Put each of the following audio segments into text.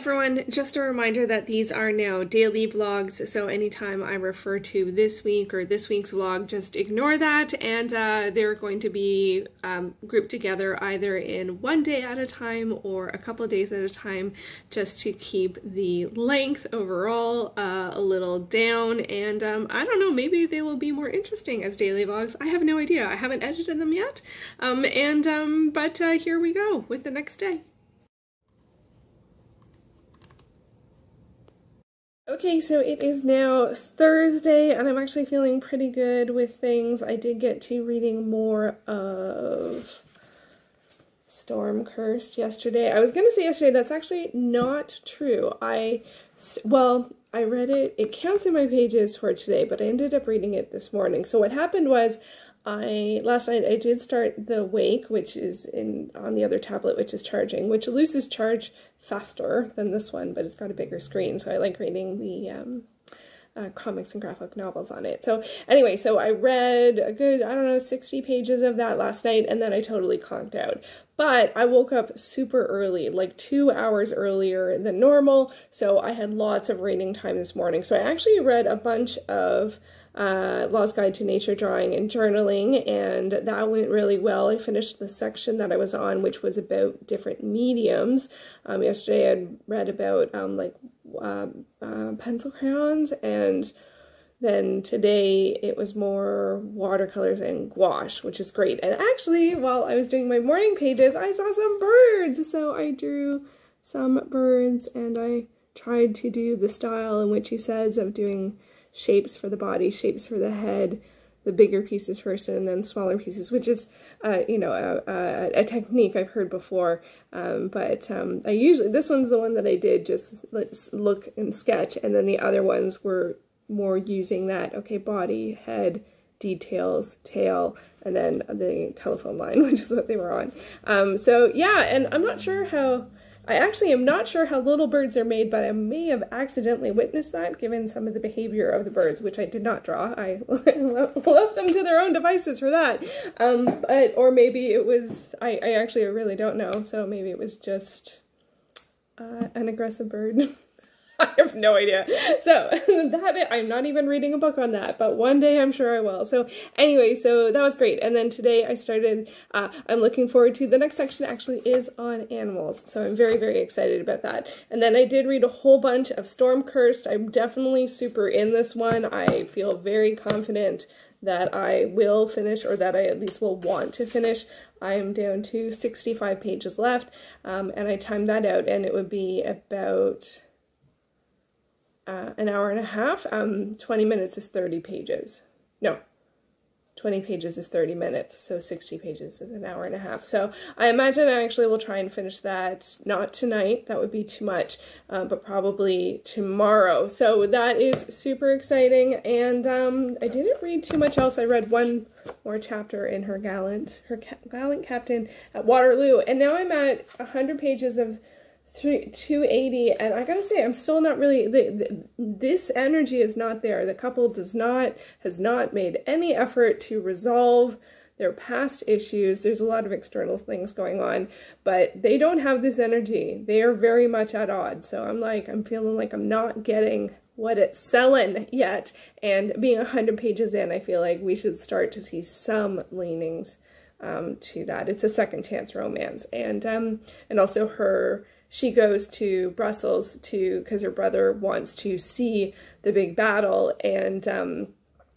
everyone, just a reminder that these are now daily vlogs, so anytime I refer to this week or this week's vlog, just ignore that, and they're going to be grouped together either in one day at a time or a couple of days at a time, just to keep the length overall a little down, and I don't know, maybe they will be more interesting as daily vlogs. I have no idea. I haven't edited them yet, but here we go with the next day. Okay, so it is now Thursday, and I'm actually feeling pretty good with things. I did get to reading more of Storm Cursed yesterday. I was going to say yesterday, that's actually not true. Well, I read it. It counts in my pages for today, but I ended up reading it this morning. So what happened was, last night I did start the Wake, which is on the other tablet, which is charging, which loses charge faster than this one, but it's got a bigger screen, so I like reading the comics and graphic novels on it. So anyway, so I read a good, I don't know, 60 pages of that last night, and then I totally conked out. But I woke up super early, like 2 hours earlier than normal, so I had lots of reading time this morning. So I actually read a bunch of Lost Guide to Nature Drawing and Journaling, and that went really well. I finished the section that I was on, which was about different mediums. Yesterday I read about pencil crayons, and then today it was more watercolors and gouache, which is great. And actually, while I was doing my morning pages, I saw some birds, so I drew some birds, and I tried to do the style in which he says of doing shapes for the body, shapes for the head, the bigger pieces first and then smaller pieces, which is, you know, a technique I've heard before. I usually, this one's the one that I did just let's look and sketch, and then the other ones were more using that, okay, body, head, details, tail, and then the telephone line, which is what they were on. So yeah, and I'm not sure how, I actually am not sure how little birds are made, but I may have accidentally witnessed that given some of the behavior of the birds, which I did not draw. I left them to their own devices for that. Or maybe it was, I actually really don't know, so maybe it was just an aggressive bird. I have no idea. So I'm not even reading a book on that, but one day I'm sure I will. So anyway, so that was great. And then today I started, I'm looking forward to, the next section actually is on animals. So I'm very, very excited about that. And then I did read a whole bunch of Storm Cursed. I'm definitely super in this one. I feel very confident that I will finish, or that I at least will want to finish. I am down to 65 pages left, and I timed that out, and it would be about an hour and a half. 20 minutes is 30 pages. No, 20 pages is 30 minutes, so 60 pages is an hour and a half. So I imagine I actually will try and finish that, not tonight, that would be too much, but probably tomorrow. So that is super exciting, and I didn't read too much else. I read one more chapter in her gallant captain at Waterloo, and now I'm at 100 pages of 280, and I gotta say, I'm still not really, this energy is not there. The couple has not made any effort to resolve their past issues. There's a lot of external things going on, but they don't have this energy. They are very much at odds. So I'm feeling like I'm not getting what it's selling yet, and being 100 pages in, I feel like we should start to see some leanings to that. It's a second chance romance, and also she goes to Brussels because her brother wants to see the big battle, and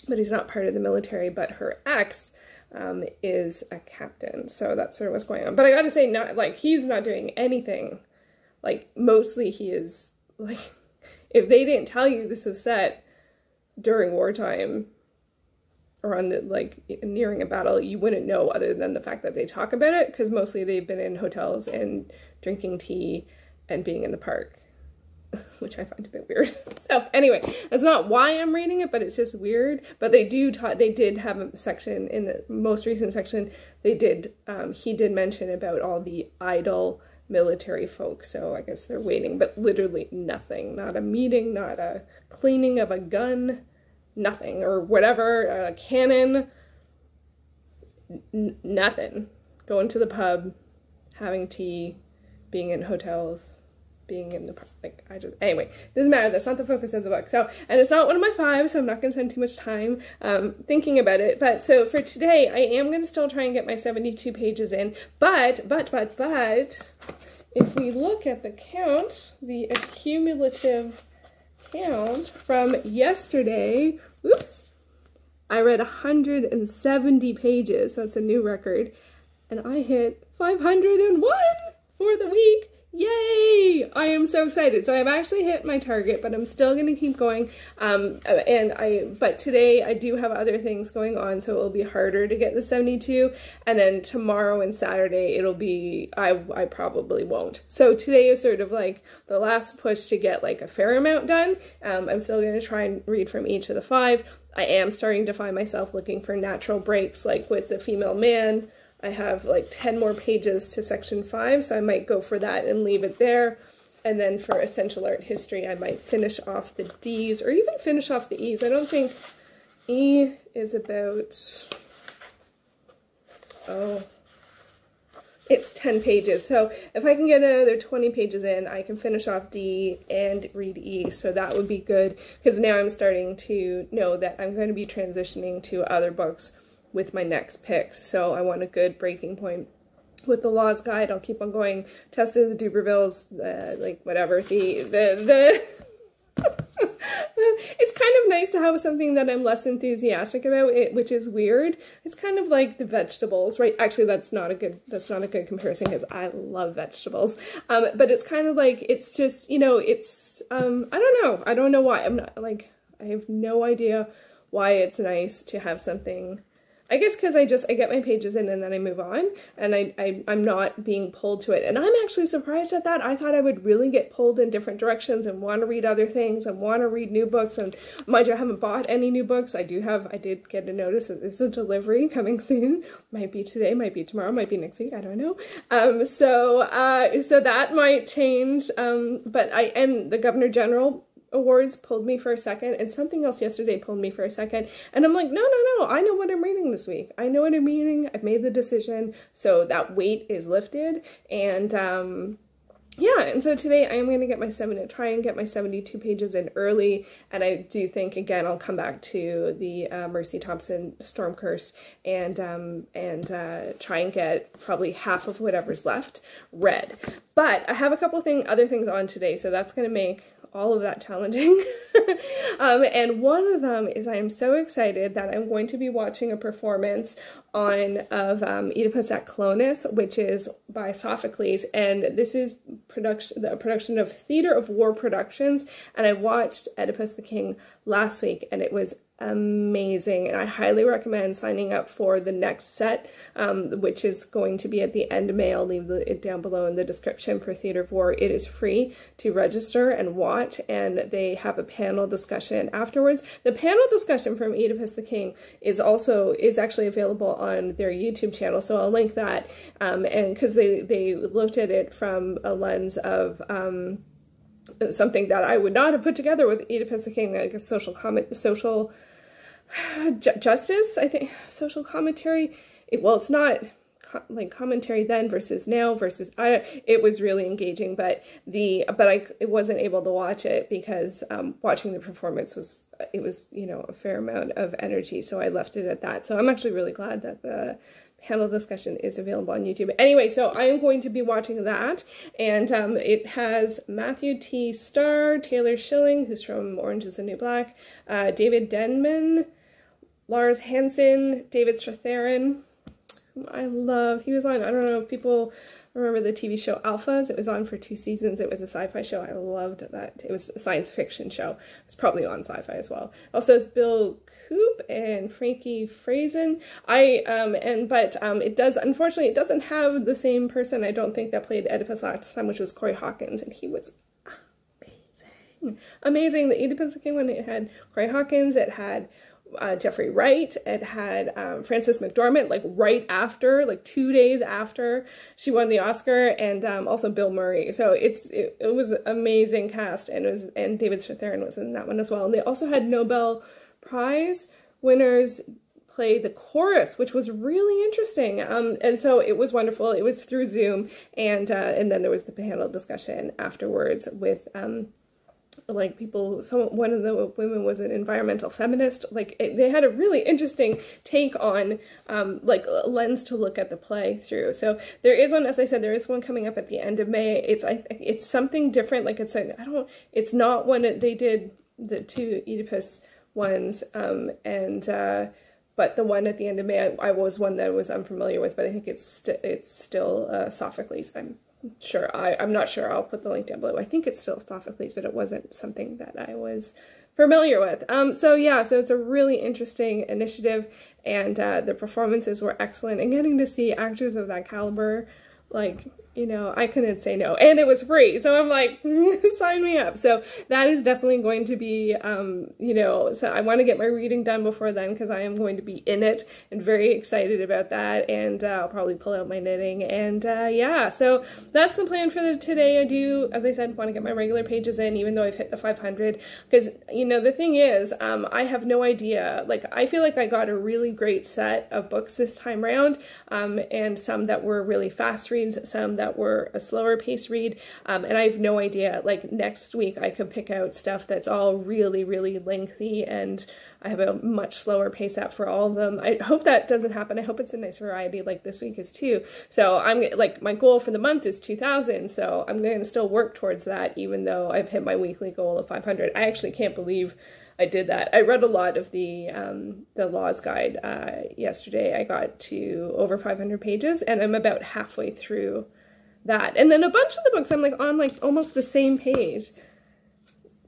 but he's not part of the military, but her ex is a captain, so that's sort of what's going on. But I gotta say, not like he's not doing anything, like mostly he is, like, if they didn't tell you this was set during wartime or on the, like, nearing a battle, you wouldn't know, other than the fact that they talk about it, because mostly they've been in hotels and drinking tea and being in the park, which I find a bit weird. So anyway, that's not why I'm reading it, but it's just weird. But they did have a section in the most recent section. He did mention about all the idle military folk. So I guess they're waiting, but literally nothing, not a meeting, not a cleaning of a gun, nothing, or whatever, a cannon, nothing. Going to the pub, having tea, being in hotels, being in the, like, anyway, doesn't matter, that's not the focus of the book. So, and it's not one of my 5, so I'm not going to spend too much time thinking about it. But so for today, I am going to still try and get my 72 pages in, but, if we look at the count, the accumulative count from yesterday, oops, I read 170 pages, so it's a new record, and I hit 501 for the week. Yay! I am so excited. So I've actually hit my target, but I'm still going to keep going. But today I do have other things going on, so it'll be harder to get the 72. And then tomorrow and Saturday, it'll be, I probably won't. So today is sort of like the last push to get like a fair amount done. I'm still going to try and read from each of the 5. I am starting to find myself looking for natural breaks, like with the female man. I have like 10 more pages to section 5, so I might go for that and leave it there. And then for essential art history, I might finish off the D's or even finish off the E's. I don't think E is about, oh, it's 10 pages. So if I can get another 20 pages in, I can finish off D and read E. So that would be good, because now I'm starting to know that I'm going to be transitioning to other books with my next picks. So I want a good breaking point with the Law's Guide. I'll keep on going. Tess of the Dubervilles, like whatever, it's kind of nice to have something that I'm less enthusiastic about, which is weird. It's kind of like the vegetables, right? Actually, that's not a good comparison, because I love vegetables. But it's kind of like, it's just, you know, it's, I don't know why. I'm not, like, I have no idea why it's nice to have something. I guess because I get my pages in and then I move on, and I'm not being pulled to it. And I'm actually surprised at that. I thought I would really get pulled in different directions and want to read other things and want to read new books. And mind you, I haven't bought any new books. I did get a notice that there's a delivery coming soon. Might be today, might be tomorrow, might be next week. I don't know. So that might change. But and the Governor General Awards pulled me for a second, and something else yesterday pulled me for a second, and I'm like, no, I know what I'm reading this week. I know what I'm reading. I've made the decision, so that weight is lifted. And yeah, and so today I am going to try and get my 72 pages in early, and I do think, again, I'll come back to the Mercy Thompson Storm Curse and try and get probably half of whatever's left read. But I have a couple other things on today, so that's going to make all of that challenging. And one of them is, I am so excited that I'm going to be watching a performance of Oedipus at Clonus, which is by Sophocles, and this is a production of Theatre of War Productions, and I watched Oedipus the King last week, and it was amazing, and I highly recommend signing up for the next set, which is going to be at the end of May. I'll leave it down below in the description for Theatre of War. It is free to register and watch, and they have a panel discussion afterwards. The panel discussion from Oedipus the King is actually available on their YouTube channel, so I'll link that, and because they looked at it from a lens of something that I would not have put together with Oedipus the King, like a social justice, I think, social commentary. It's not like commentary then versus now versus, it was really engaging, but I wasn't able to watch it because watching the performance was a fair amount of energy, so I left it at that. So I'm actually really glad that the panel discussion is available on YouTube. Anyway, so I am going to be watching that, and it has Matthew T. Starr, Taylor Schilling, who's from Orange is the New Black, David Denman, Lars Hansen, David Strathairn, whom I love. He was on, I don't know if people remember the TV show Alphas. It was on for 2 seasons. It was a sci-fi show. I loved that. It was a science fiction show. It was probably on sci-fi as well. Also, it's Bill Coop and Frankie Frazen. Unfortunately, it doesn't have the same person, I don't think, that played Oedipus last time, which was Corey Hawkins, and he was amazing. The Oedipus the King one, it had Corey Hawkins, it had Jeffrey Wright, it had Frances McDormand, like right after, like 2 days after she won the Oscar, and also Bill Murray. So it was an amazing cast, and David Strathairn was in that one as well. And they also had Nobel Prize winners play the chorus, which was really interesting. And so it was wonderful. It was through Zoom, and then there was the panel discussion afterwards with like people. So one of the women was an environmental feminist. Like they had a really interesting take on like a lens to look at the play through. So there is one, as I said, there is one coming up at the end of May. It's something different. Like it's not one that they did the 2 Oedipus ones, but the one at the end of May, I was one that I was unfamiliar with, but I think it's still Sophocles. I'm not sure. I'll put the link down below. I think it's still Sophocles, but it wasn't something that I was familiar with. So yeah, so it's a really interesting initiative, and the performances were excellent, and getting to see actors of that caliber, like, you know, I couldn't say no, and it was free, so I'm like, sign me up. So that is definitely going to be, you know, so I want to get my reading done before then, because I am going to be in it, and very excited about that, and I'll probably pull out my knitting, and yeah, so that's the plan for today. I do, as I said, want to get my regular pages in, even though I've hit the 500, because, you know, the thing is, I have no idea, like, I feel like I got a really great set of books this time around, and some that were really fast reads, some that were a slower pace read, and I have no idea, like next week I could pick out stuff that's all really, really lengthy, and I have a much slower pace app for all of them. I hope that doesn't happen. I hope it's a nice variety like this week is too. So I'm like, my goal for the month is 2,000, so I'm going to still work towards that, even though I've hit my weekly goal of 500. I actually can't believe I did that. I read a lot of the Laws Guide yesterday. I got to over 500 pages, and I'm about halfway through that. And then a bunch of the books I'm like on like almost the same page.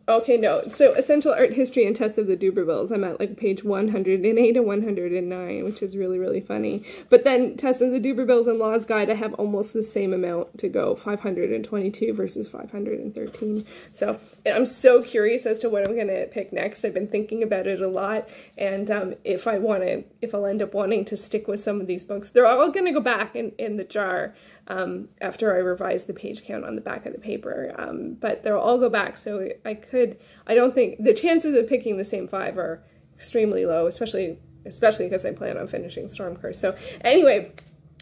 Okay, no. So Essential Art History and Tess of the Dubervilles, I'm at like page 108 and 109, which is really, really funny. But then Tess of the Dubervilles and Laws Guide, I have almost the same amount to go, 522 versus 513. So I'm so curious as to what I'm going to pick next. I've been thinking about it a lot, and if I'll end up wanting to stick with some of these books, they're all going to go back in the jar after I revise the page count on the back of the paper, but they'll all go back, so I don't think, the chances of picking the same 5 are extremely low, especially because I plan on finishing Storm Curse. So anyway,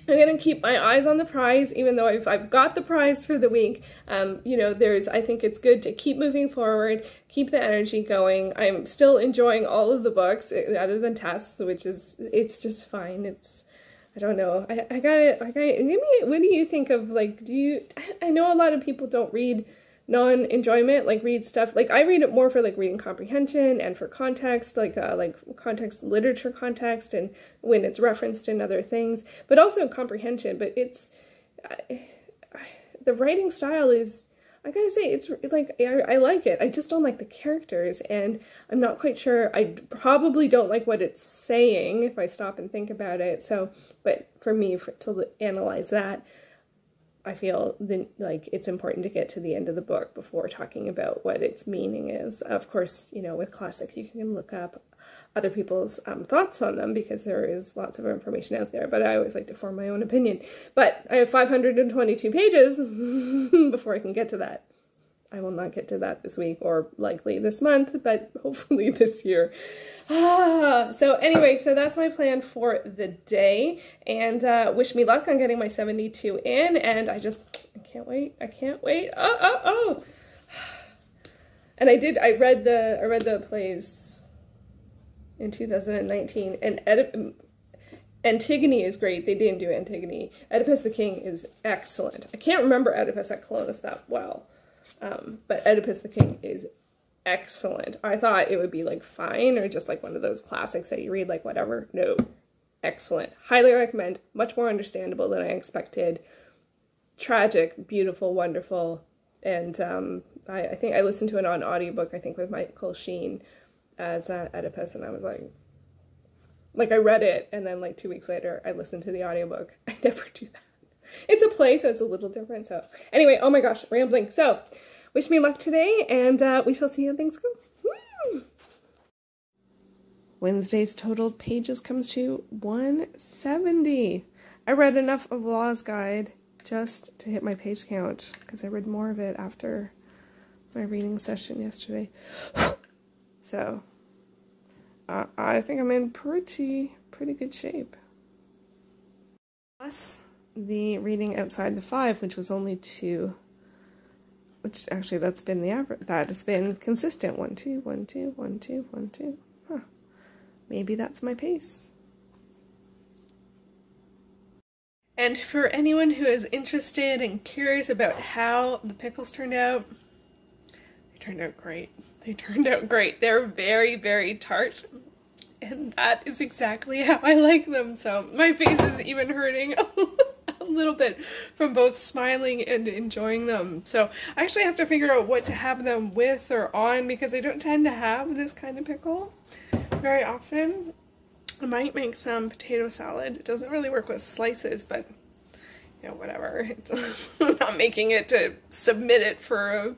I'm going to keep my eyes on the prize, even though I've got the prize for the week. You know, I think it's good to keep moving forward, keep the energy going. I'm still enjoying all of the books, other than Tess, it's just fine. I don't know. I got it. Maybe, what do you think of, like, I know a lot of people don't read non-enjoyment, like read stuff, like I read it more for like reading comprehension and for context, like context, literature context, and when it's referenced in other things, but also comprehension. But it's, the writing style is, I gotta say, it's like, I like it. I just don't like the characters, and I'm not quite sure. I probably don't like what it's saying if I stop and think about it. So, but for me, to analyze that, I feel like it's important to get to the end of the book before talking about what its meaning is. Of course, you know, with classics, you can look up other people's thoughts on them, because there is lots of information out there, but I always like to form my own opinion. But I have 522 pages before I can get to that. I will not get to that this week, or likely this month, but hopefully this year. So anyway, so that's my plan for the day, and wish me luck on getting my 72 in, and I can't wait. And I read the plays in 2019, and Antigone is great. They didn't do Antigone. Oedipus the King is excellent. I can't remember Oedipus at Colonus that well, but Oedipus the King is excellent. I thought it would be like fine, or just like one of those classics that you read like whatever. No, excellent. Highly recommend. Much more understandable than I expected. Tragic, beautiful, wonderful, and I think I listened to it on audiobook, I think with Michael Sheen as Oedipus, and I was like I read it, and then like 2 weeks later I listened to the audiobook. I never do that. It's a play, so it's a little different. So anyway, oh my gosh, rambling. So wish me luck today, and we shall see how things go. Woo! Wednesday's total pages comes to 170. I read enough of Law's Guide just to hit my page count, because I read more of it after my reading session yesterday. So I think I'm in pretty pretty good shape. Plus the reading outside the 5, which was only 2, which actually that's been the average. That has been consistent. 1, 2, 1, 2, 1, 2, 1, 2. Huh. Maybe that's my pace. And for anyone who is interested and curious about how the pickles turned out, they turned out great. They turned out great. They're very, very tart. And that is exactly how I like them. So my face is even hurting a little bit from both smiling and enjoying them. So I actually have to figure out what to have them with or on, because I don't tend to have this kind of pickle very often. I might make some potato salad. It doesn't really work with slices, but you know, whatever. I'm not making it to submit it for a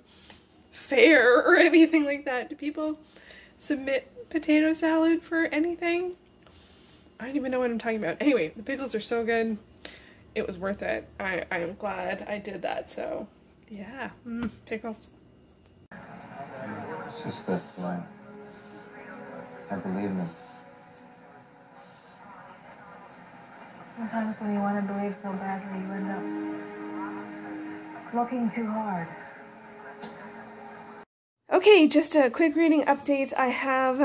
fair or anything like that. Do people submit potato salad for anything? I don't even know what I'm talking about. Anyway, the pickles are so good. It was worth it. I am glad I did that. So yeah, pickles. It's just that I believe them. Sometimes when you want to believe so badly, you end up looking too hard. Okay, just a quick reading update. I have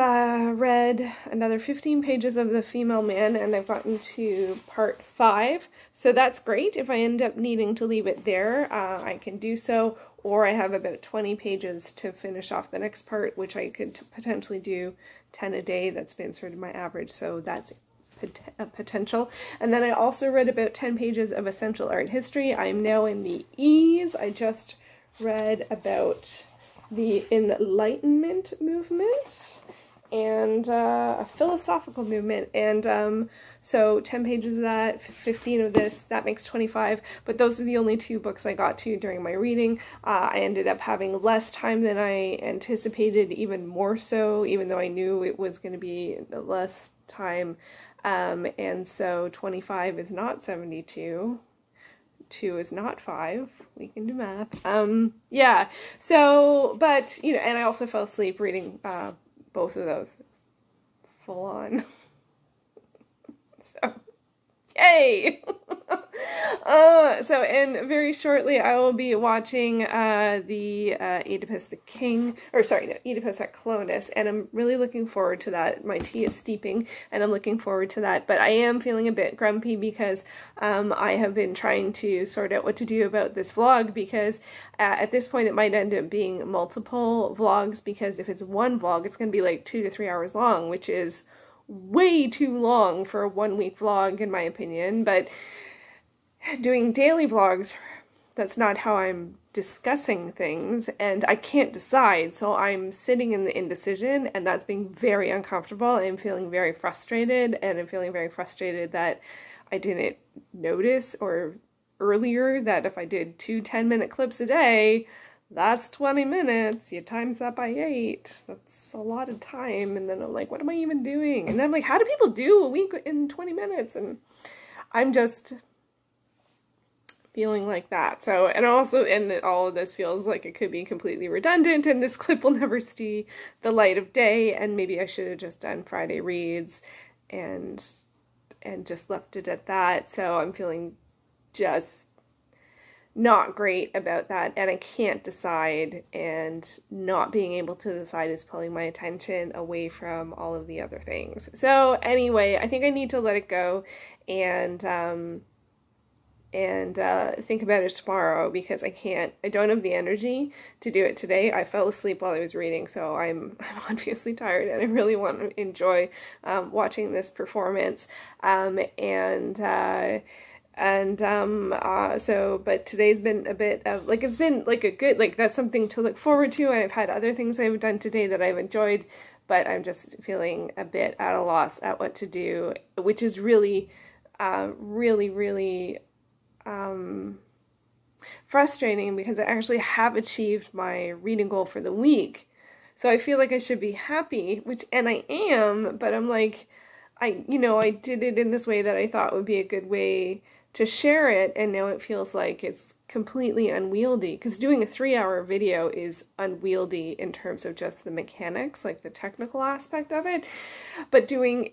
read another 15 pages of The Female Man, and I've gotten to part 5. So that's great. If I end up needing to leave it there, I can do so. Or I have about 20 pages to finish off the next part, which I could potentially do 10 a day. That's been sort of my average, so that's a potential. And then I also read about 10 pages of Essential Art History. I'm now in the E's. I just read about the Enlightenment movement and a philosophical movement, and so 10 pages of that, 15 of this, that makes 25, but those are the only 2 books I got to during my reading. I ended up having less time than I anticipated, even more so, even though I knew it was going to be less time, and so 25 is not 72. 2 is not 5. We can do math. Yeah, so, but, you know, and I also fell asleep reading both of those full on. So, yay! And very shortly I will be watching the Oedipus the King, or sorry, no, Oedipus at Colonus, and I'm really looking forward to that. My tea is steeping, and I'm looking forward to that, but I am feeling a bit grumpy because I have been trying to sort out what to do about this vlog, because at this point it might end up being multiple vlogs, because if it's one vlog, it's going to be like 2 to 3 hours long, which is way too long for a 1-week vlog in my opinion. But doing daily vlogs, that's not how I'm discussing things, and I can't decide, so I'm sitting in the indecision, and that's being very uncomfortable. I'm feeling very frustrated, and I'm feeling very frustrated that I didn't notice or earlier that if I did 2 10-minute clips a day, that's 20 minutes. You times that by 8. That's a lot of time. And then I'm like, what am I even doing? And then I'm like, how do people do a week in 20 minutes? And I'm just feeling like that. So, and also, and all of this feels like it could be completely redundant, and this clip will never see the light of day, and maybe I should have just done Friday reads and just left it at that. So I'm feeling just not great about that, and I can't decide, and not being able to decide is pulling my attention away from all of the other things. So anyway, I think I need to let it go and think about it tomorrow, because I don't have the energy to do it today. I fell asleep while I was reading, so I'm obviously tired, and I really want to enjoy watching this performance. But today's been a bit of, like, it's been like a good, like, that's something to look forward to, and I've had other things I've done today that I've enjoyed, but I'm just feeling a bit at a loss at what to do, which is really, really frustrating, because I actually have achieved my reading goal for the week. So I feel like I should be happy, and I am, but I'm like, I did it in this way that I thought would be a good way to share it, and now it feels like it's completely unwieldy, because doing a 3-hour video is unwieldy in terms of just the mechanics, like the technical aspect of it, but doing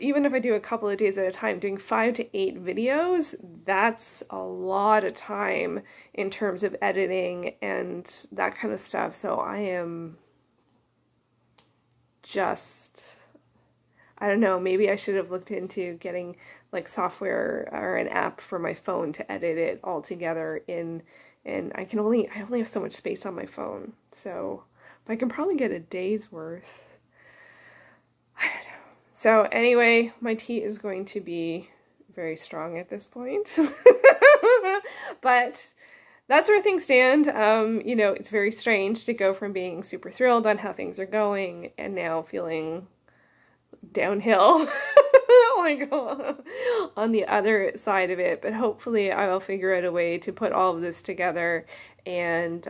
even if I do a couple of days at a time, doing 5 to 8 videos, that's a lot of time in terms of editing and that kind of stuff. So I am just, I don't know, maybe I should have looked into getting like software or an app for my phone to edit it all together in, and I only have so much space on my phone. So, but I can probably get a day's worth. I don't know. So anyway, my tea is going to be very strong at this point. But that's where things stand. You know, it's very strange to go from being super thrilled on how things are going and now feeling downhill like on the other side of it. But hopefully I will figure out a way to put all of this together, and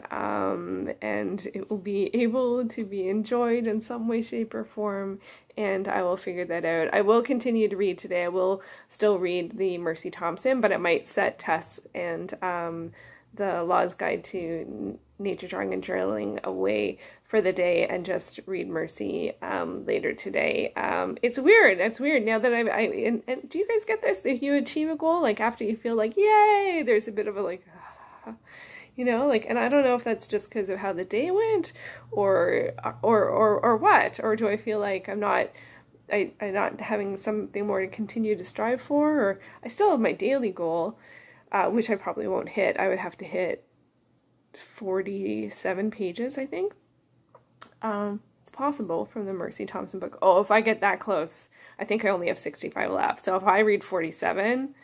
it will be able to be enjoyed in some way, shape, or form, and I will figure that out. I will continue to read today. I will still read the Mercy Thompson, but it might set Tess and the Law's Guide to Nature Drawing and Journaling away for the day and just read Mercy later today. It's weird. It's weird now that and do you guys get this? If you achieve a goal, like after you feel like, yay, there's a bit of a like, you know, like, and I don't know if that's just because of how the day went or what, or do I feel like I'm not having something more to continue to strive for, or I still have my daily goal, which I probably won't hit. I would have to hit 47 pages, I think. It's possible from the Mercy Thompson book. Oh, if I get that close, I think I only have 65 left. So if I read 47,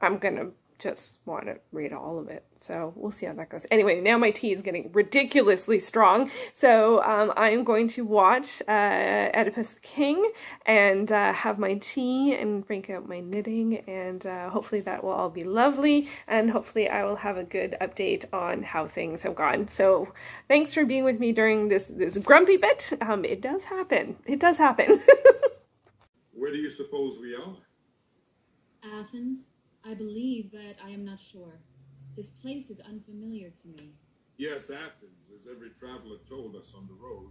I'm gonna just want to read all of it. So we'll see how that goes. Anyway, now my tea is getting ridiculously strong. So I'm going to watch Oedipus the King and have my tea and break out my knitting, and hopefully that will all be lovely, and hopefully I will have a good update on how things have gone. So thanks for being with me during this grumpy bit. It does happen. It does happen. Where do you suppose we are? Athens, I believe, but I am not sure. This place is unfamiliar to me. Yes, Athens, as every traveler told us on the road.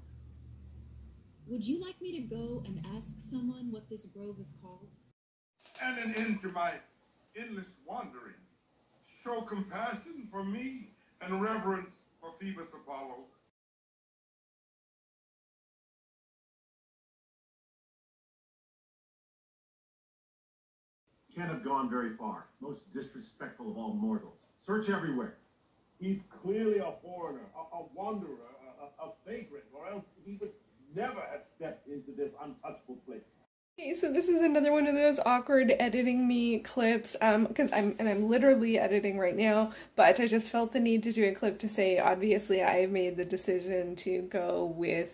Would you like me to go and ask someone what this grove is called? And an end to my endless wandering. Show compassion for me and reverence for Phoebus Apollo. Can't have gone very far. Most disrespectful of all mortals. Search everywhere. He's clearly a foreigner, a wanderer, a vagrant, or else he would never have stepped into this untouchable place. Okay, so this is another one of those awkward editing me clips, because I'm literally editing right now, but I just felt the need to do a clip to say, obviously I made the decision to go with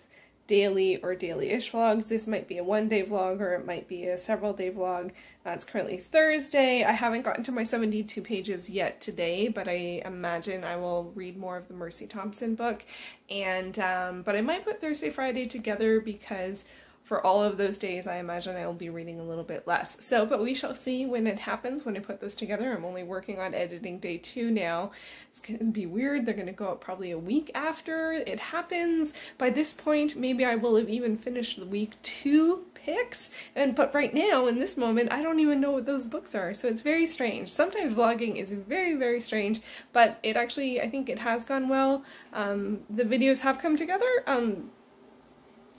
daily or daily-ish vlogs. This might be a one-day vlog, or it might be a several-day vlog. It's currently Thursday. I haven't gotten to my 72 pages yet today, but I imagine I will read more of the Mercy Thompson book. And but I might put Thursday, Friday together, because for all of those days, I imagine I will be reading a little bit less. So, but we shall see when it happens, when I put those together. I'm only working on editing day 2 now. It's going to be weird. They're going to go up probably a week after it happens. By this point, maybe I will have even finished the week 2 picks. But right now, in this moment, I don't even know what those books are. So it's very strange. Sometimes vlogging is very, very strange, but it actually, I think it has gone well. The videos have come together.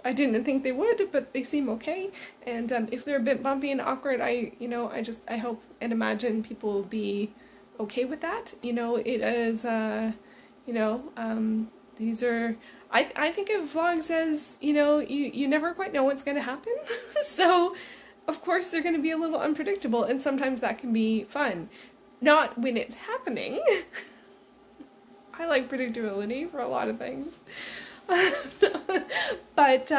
I didn't think they would, but they seem okay. And if they're a bit bumpy and awkward, I hope and imagine people will be okay with that. You know, it is, these are, I think of vlogs as, you know, you never quite know what's going to happen. So, of course, they're going to be a little unpredictable, and sometimes that can be fun. Not when it's happening. I like predictability for a lot of things. But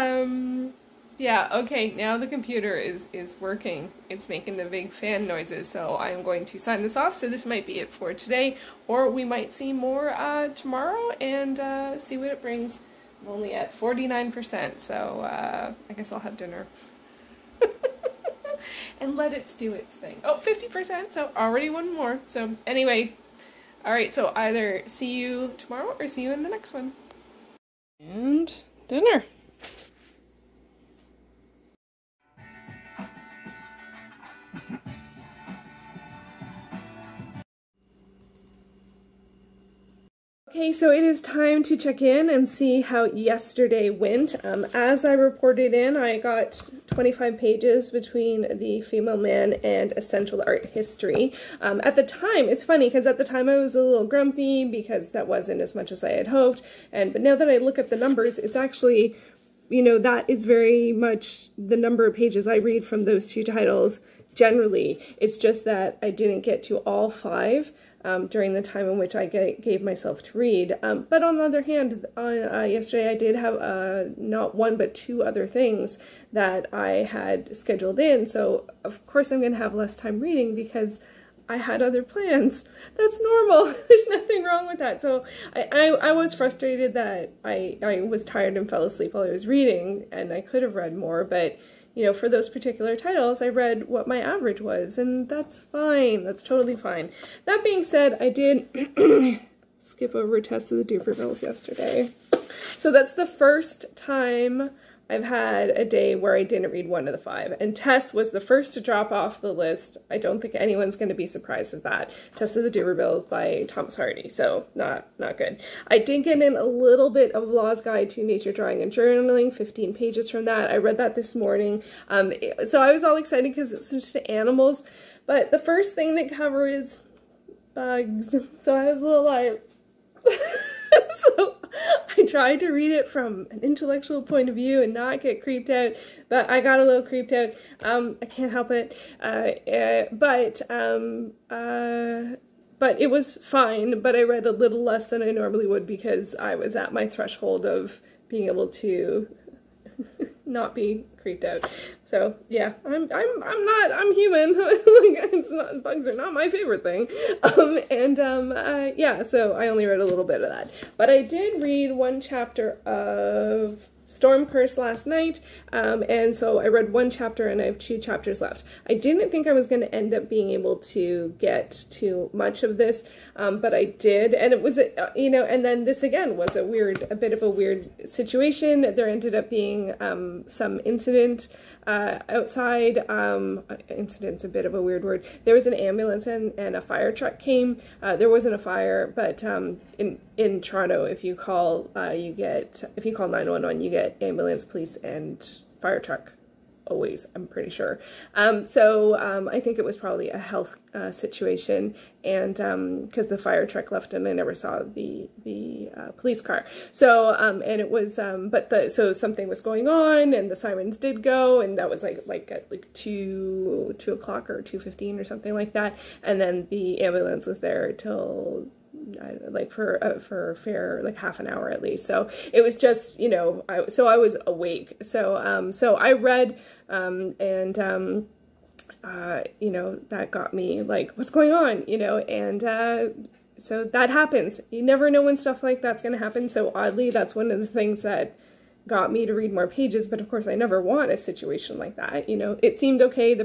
yeah, okay, now the computer is working. It's making the big fan noises, so I'm going to sign this off. So this might be it for today, or we might see more tomorrow and see what it brings. I'm only at 49%, so I guess I'll have dinner. And let it do its thing. Oh, 50%, so already one more. So anyway, alright, so either see you tomorrow or see you in the next one. And dinner. Okay, so it is time to check in and see how yesterday went. As I reported in, I got 25 pages between The Female Man and Essential Art History. At the time, it's funny because at the time I was a little grumpy because that wasn't as much as I had hoped. But now that I look at the numbers, it's actually, you know, that is very much the number of pages I read from those two titles generally. It's just that I didn't get to all 5. During the time in which I gave myself to read. But on the other hand, yesterday I did have not 1 but 2 other things that I had scheduled in, so of course I'm going to have less time reading because I had other plans. That's normal. There's nothing wrong with that. So I was frustrated that I was tired and fell asleep while I was reading, and I could have read more, but you know, for those particular titles, I read what my average was, and that's fine. That's totally fine. That being said, I did skip over Tess of the Dupervilles yesterday. So that's the first time I've had a day where I didn't read 1 of the 5, and Tess was the first to drop off the list. I don't think anyone's going to be surprised with that. Tess of the Dupervilles by Thomas Hardy, so not good. I did get in a little bit of Law's Guide to Nature Drawing and Journaling, 15 pages from that. I read that this morning, so I was all excited because it's just animals, but the first thing they cover is bugs, so I was a little like... So I tried to read it from an intellectual point of view and not get creeped out, but I got a little creeped out. I can't help it. But it was fine, but I read a little less than I normally would because I was at my threshold of being able to not be creeped out. So yeah, I'm human. Like, bugs are not my favorite thing. Yeah, so I only read a little bit of that. But I did read 1 chapter of Storm Curse last night, and so I read 1 chapter and I have 2 chapters left. I didn't think I was going to end up being able to get to much of this, but I did, and it was, you know, and then this again was a bit of a weird situation. There ended up being some incident outside. Incident's a bit of a weird word. There was an ambulance and a fire truck came. There wasn't a fire, but in Toronto, if you call 911, you get ambulance, police, and fire truck always, I'm pretty sure. So I think it was probably a health situation, and because the fire truck left and I never saw the police car. So and it was so something was going on, and the sirens did go, and that was like at 2 o'clock or 2:15 or something like that, and then the ambulance was there till for a fair half an hour at least. So it was just, you know, I was awake. So I read, you know, that got me like, what's going on, you know, and so that happens. You never know when stuff like that's going to happen. So oddly, that's one of the things that got me to read more pages, but of course I never want a situation like that. You know, it seemed okay. I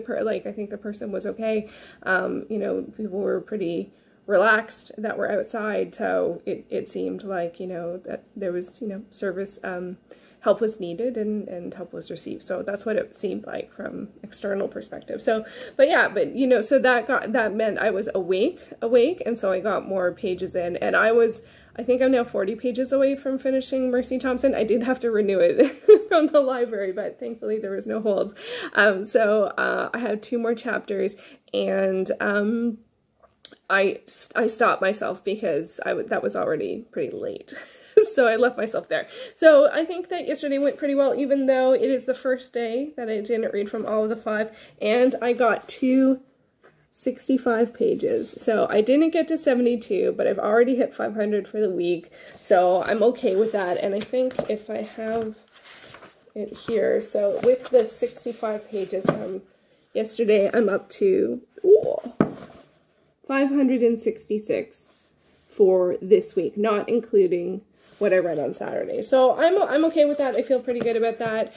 think the person was okay. You know, people were pretty relaxed that were outside, so it seemed like, you know, that there was, you know, service, help was needed and help was received. So that's what it seemed like from external perspective. So, but you know, so that meant I was awake, and so I got more pages in, and I think I'm now 40 pages away from finishing Mercy Thompson. I did have to renew it from the library, but thankfully there was no holds. So I have 2 more chapters, and I stopped myself because that was already pretty late. So I left myself there. So I think that yesterday went pretty well, even though it is the first day that I didn't read from all of the 5, and I got to 65 pages. So I didn't get to 72, but I've already hit 500 for the week, so I'm okay with that. And I think if I have it here, so with the 65 pages from yesterday, I'm up to 566 for this week, not including what I read on Saturday. So I'm okay with that. I feel pretty good about that.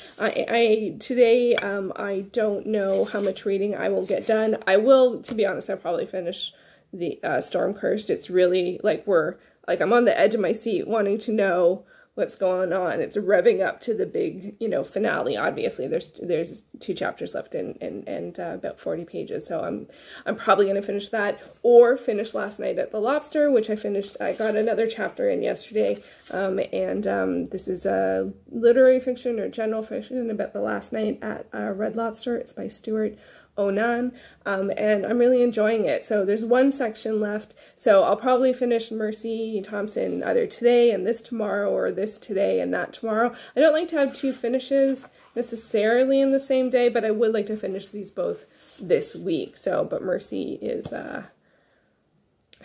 Today I don't know how much reading I will get done. I will, to be honest, I'll probably finish the Storm Cursed. It's really like I'm on the edge of my seat wanting to know what's going on. It's revving up to the big, you know, finale. Obviously, there's 2 chapters left and about 40 pages. So I'm probably going to finish that, or finish Last Night at the Lobster, which I finished. I got another chapter in yesterday, this is a literary fiction or general fiction about the last night at Red Lobster. It's by Stuart Onan, and I'm really enjoying it. So there's 1 section left, so I'll probably finish Mercy Thompson either today and this tomorrow, or this today and that tomorrow. I don't like to have 2 finishes necessarily in the same day, but I would like to finish these both this week. So, but Mercy is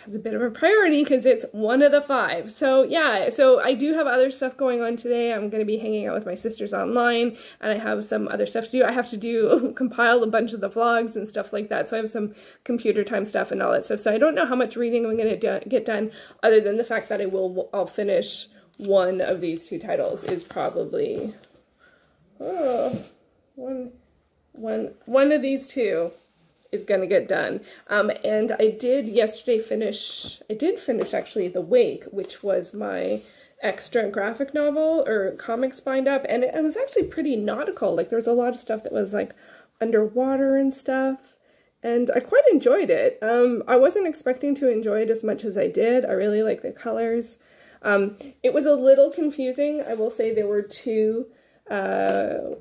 has a bit of a priority because it's one of the 5. So yeah, so I do have other stuff going on today. I'm going to be hanging out with my sisters online, and I have some other stuff to do. I have to compile a bunch of the vlogs and stuff like that. So I have some computer time stuff and all that stuff. So I don't know how much reading I'm going to get done, other than the fact that I'll finish one of these 2 titles is probably, one of these 2 is going to get done. And I did finish actually The Wake, which was my extra graphic novel or comics bind up, and it was actually pretty nautical. Like, there was a lot of stuff that was like underwater and stuff, and I quite enjoyed it. I wasn't expecting to enjoy it as much as I did. I really like the colors. It was a little confusing. I will say there were 2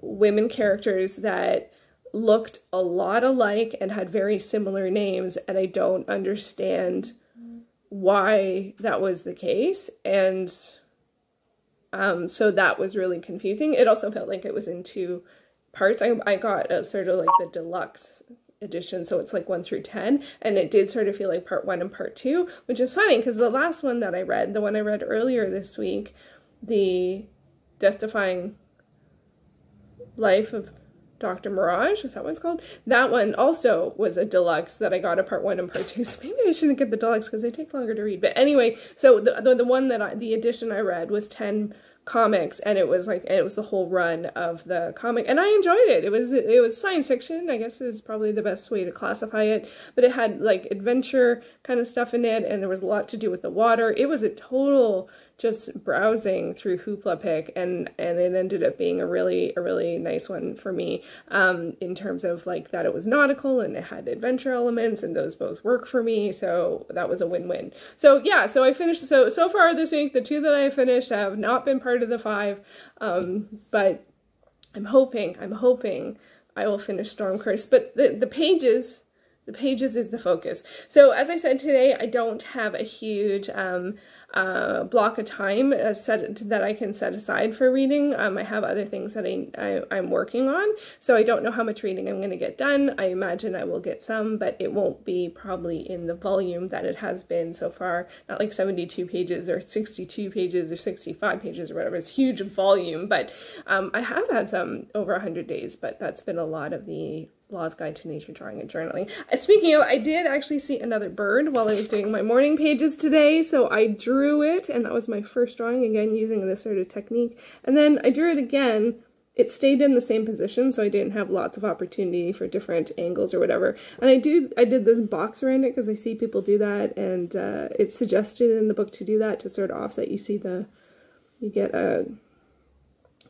women characters that looked a lot alike and had very similar names, and I don't understand why that was the case, and so that was really confusing. It also felt like it was in 2 parts. I got a sort of like the deluxe edition, so it's like 1 through 10, and it did sort of feel like part 1 and part 2, which is funny because the last one that I read, the one I read earlier this week, The Death-Defying Life of Dr. Mirage, is that what it's called? That one also was a deluxe that I got a part 1 and part 2, so maybe I shouldn't get the deluxe because they take longer to read. But anyway, so the one that the edition I read was 10 comics, and it was the whole run of the comic, and I enjoyed it. It was science fiction, I guess is probably the best way to classify it, but it had like adventure kind of stuff in it, and there was a lot to do with the water. It was a total just browsing through Hoopla pick, and it ended up being a really nice one for me, in terms of like that it was nautical and it had adventure elements, and those both work for me, so that was a win-win. So yeah, so I finished, so far this week, the 2 that I finished have not been part of the 5, but I'm hoping I will finish Storm Curse, but the pages is the focus. So as I said today, I don't have a huge block of time that I can set aside for reading. I have other things that I'm working on, so I don't know how much reading I'm going to get done. I imagine I will get some, but it won't be probably in the volume that it has been so far. Not like 72 pages or 62 pages or 65 pages or whatever. It's huge volume, but I have had some over 100 days, but that's been a lot of the Law's Guide to Nature Drawing and Journaling. Speaking of, I did actually see another bird while I was doing my morning pages today, so I drew it, and that was my first drawing, again using this sort of technique, and then I drew it again. It stayed in the same position, so I didn't have lots of opportunity for different angles or whatever, and I did this box around it because I see people do that, and it's suggested in the book to do that to sort of offset. You get a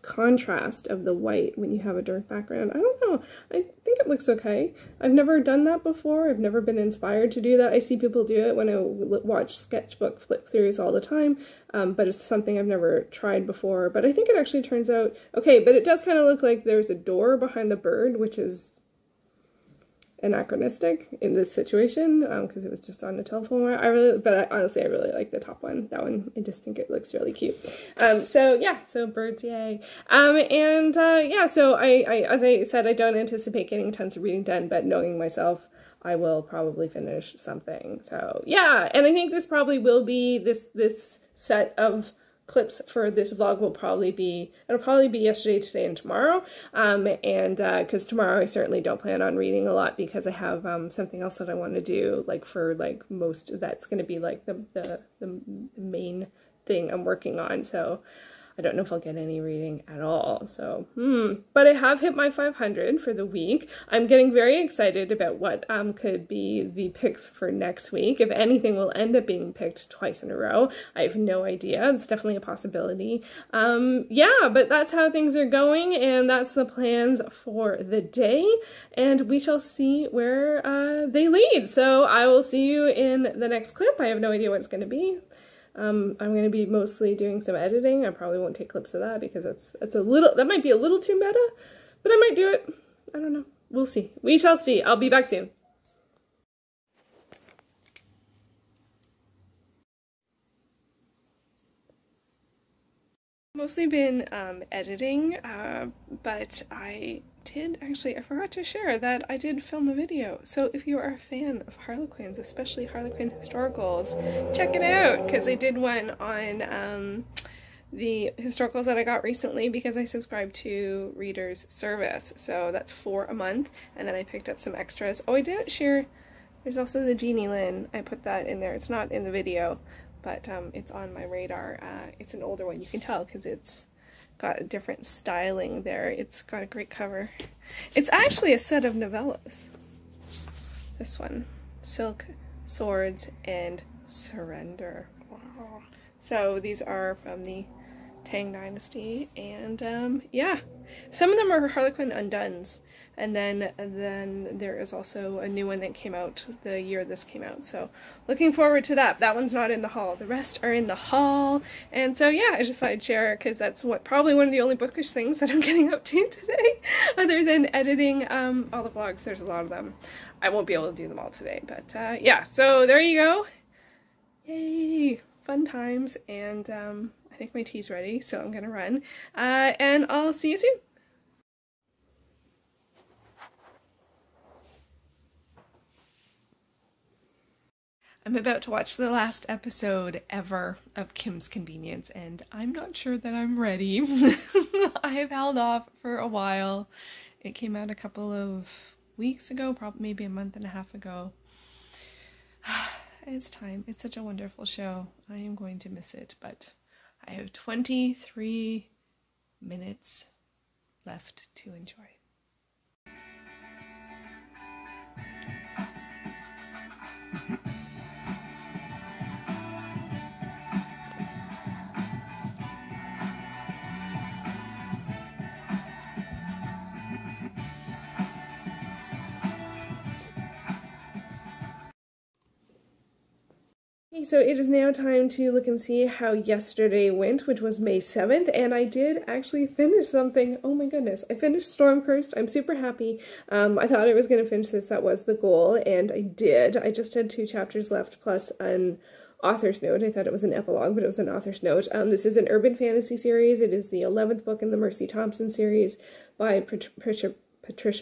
contrast of the white when you have a dark background. I don't know. I think it looks okay. I've never done that before. I've never been inspired to do that. I see people do it when I watch sketchbook flip throughs all the time, but it's something I've never tried before. But I think it actually turns out okay, but it does kind of look like there's a door behind the bird, which is anachronistic in this situation, because it was just on the telephone wire. Honestly, I really like the top one. That one, I just think it looks really cute. So yeah, so birds, yay. Yeah, so I as I said, I don't anticipate getting tons of reading done, but knowing myself, I will probably finish something. So yeah, and I think this probably will be this set of clips for this vlog will probably be, it'll probably be yesterday, today, and tomorrow, because tomorrow I certainly don't plan on reading a lot because I have something else that I want to do, like for like most, that's going to be like the main thing I'm working on. So I don't know if I'll get any reading at all. So, but I have hit my 500 for the week. I'm getting very excited about what could be the picks for next week. If anything will end up being picked twice in a row, I have no idea. It's definitely a possibility. Yeah, but that's how things are going, and that's the plans for the day, and we shall see where they lead. So I will see you in the next clip. I have no idea what it's going to be. I'm going to be mostly doing some editing. I probably won't take clips of that because that might be a little too meta, but I might do it. I don't know. We'll see. We shall see. I'll be back soon. Mostly been editing, but I forgot to share that I did film a video. So if you are a fan of Harlequins, especially Harlequin historicals, check it out, because I did one on the historicals that I got recently because I subscribed to Reader's Service. So that's $4 a month, and then I picked up some extras. Oh, I didn't share, there's also the Jeannie Lynn. I put that in there. It's not in the video, but it's on my radar. It's an older one, you can tell, because it's got a different styling there. It's got a great cover. It's actually a set of novellas. This one, Silk, Swords, and Surrender. Wow. So these are from the Tang Dynasty, and yeah, some of them are Harlequin Undones, and then there is also a new one that came out the year this came out, so looking forward to that. That one's not in the haul. The rest are in the haul, and so yeah, I just thought I'd share it because that's probably one of the only bookish things that I'm getting up to today, other than editing all the vlogs. There's a lot of them. I won't be able to do them all today, but yeah, so there you go. Yay! Fun times, and I think my tea's ready, so I'm gonna run, and I'll see you soon. I'm about to watch the last episode ever of Kim's Convenience, and I'm not sure that I'm ready. I have held off for a while. It came out a couple of weeks ago, probably maybe a month and a half ago. It's time. It's such a wonderful show. I am going to miss it, but I have 23 minutes left to enjoy. So it is now time to look and see how yesterday went, which was May 7th, and I did actually finish something. Oh my goodness, I finished Stormcurse. I'm super happy. I thought I was going to finish this, that was the goal, and I did. I just had 2 chapters left plus an author's note. I thought it was an epilogue, but it was an author's note. This is an urban fantasy series. It is the 11th book in the Mercy Thompson series by Patricia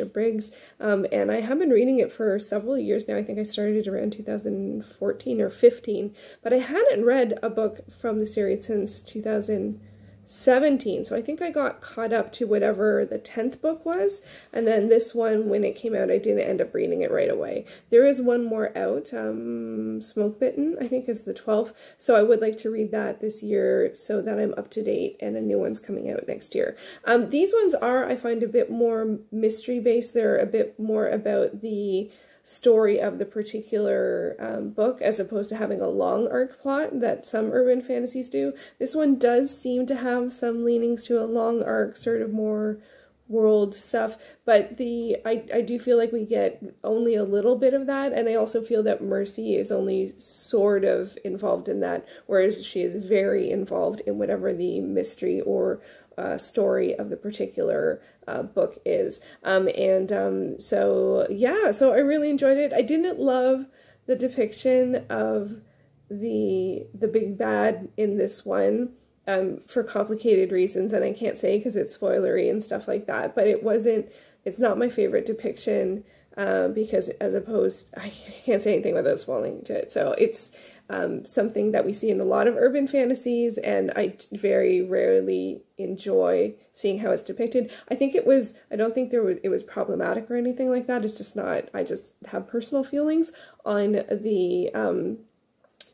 Briggs, and I have been reading it for several years now. I think I started around 2014 or 15, but I hadn't read a book from the series since 2017, so I think I got caught up to whatever the 10th book was, and then this one, when it came out, I didn't end up reading it right away. There is one more out, Smoke Bitten, I think is the 12th, so I would like to read that this year so that I'm up to date, and a new one's coming out next year. These ones are, I find, a bit more mystery-based. They're a bit more about the story of the particular book, as opposed to having a long arc plot that some urban fantasies do. This one does seem to have some leanings to a long arc, sort of more world stuff, but I do feel like we get only a little bit of that, and I also feel that Mercy is only sort of involved in that, whereas she is very involved in whatever the mystery or story of the particular book is. So yeah, so I really enjoyed it. I didn't love the depiction of the big bad in this one, for complicated reasons, and I can't say because it's spoilery and stuff like that, but it's not my favorite depiction, because as opposed, I can't say anything without spoiling to it, so it's something that we see in a lot of urban fantasies, and I very rarely enjoy seeing how it's depicted. I don't think it was problematic or anything like that. It's just not, I just have personal feelings on the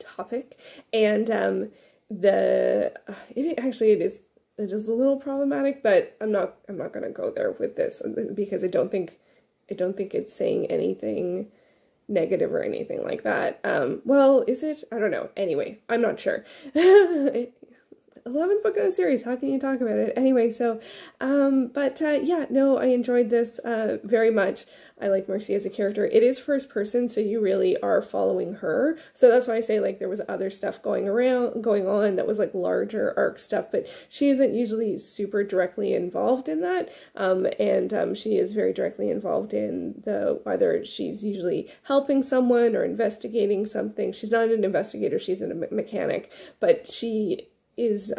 topic, and it is is a little problematic, but I'm not going to go there with this because I don't think it's saying anything negative or anything like that. Well, is it? I don't know. Anyway, I'm not sure. 11th book in a series, how can you talk about it? Anyway, so, yeah, no, I enjoyed this very much. I like Mercy as a character. It is first person, so you really are following her. So that's why I say, like, there was other stuff going on that was, like, larger arc stuff, but she isn't usually super directly involved in that, and she is very directly involved in whether she's usually helping someone or investigating something. She's not an investigator, she's a mechanic, but she is,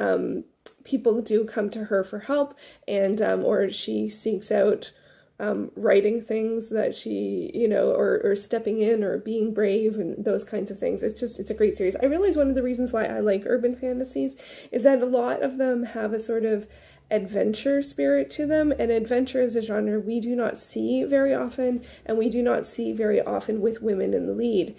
people do come to her for help, and, or she seeks out, writing things that she, you know, or stepping in or being brave and those kinds of things. It's a great series. I realize one of the reasons why I like urban fantasies is that a lot of them have a sort of adventure spirit to them, and adventure is a genre we do not see very often, and we do not see very often with women in the lead.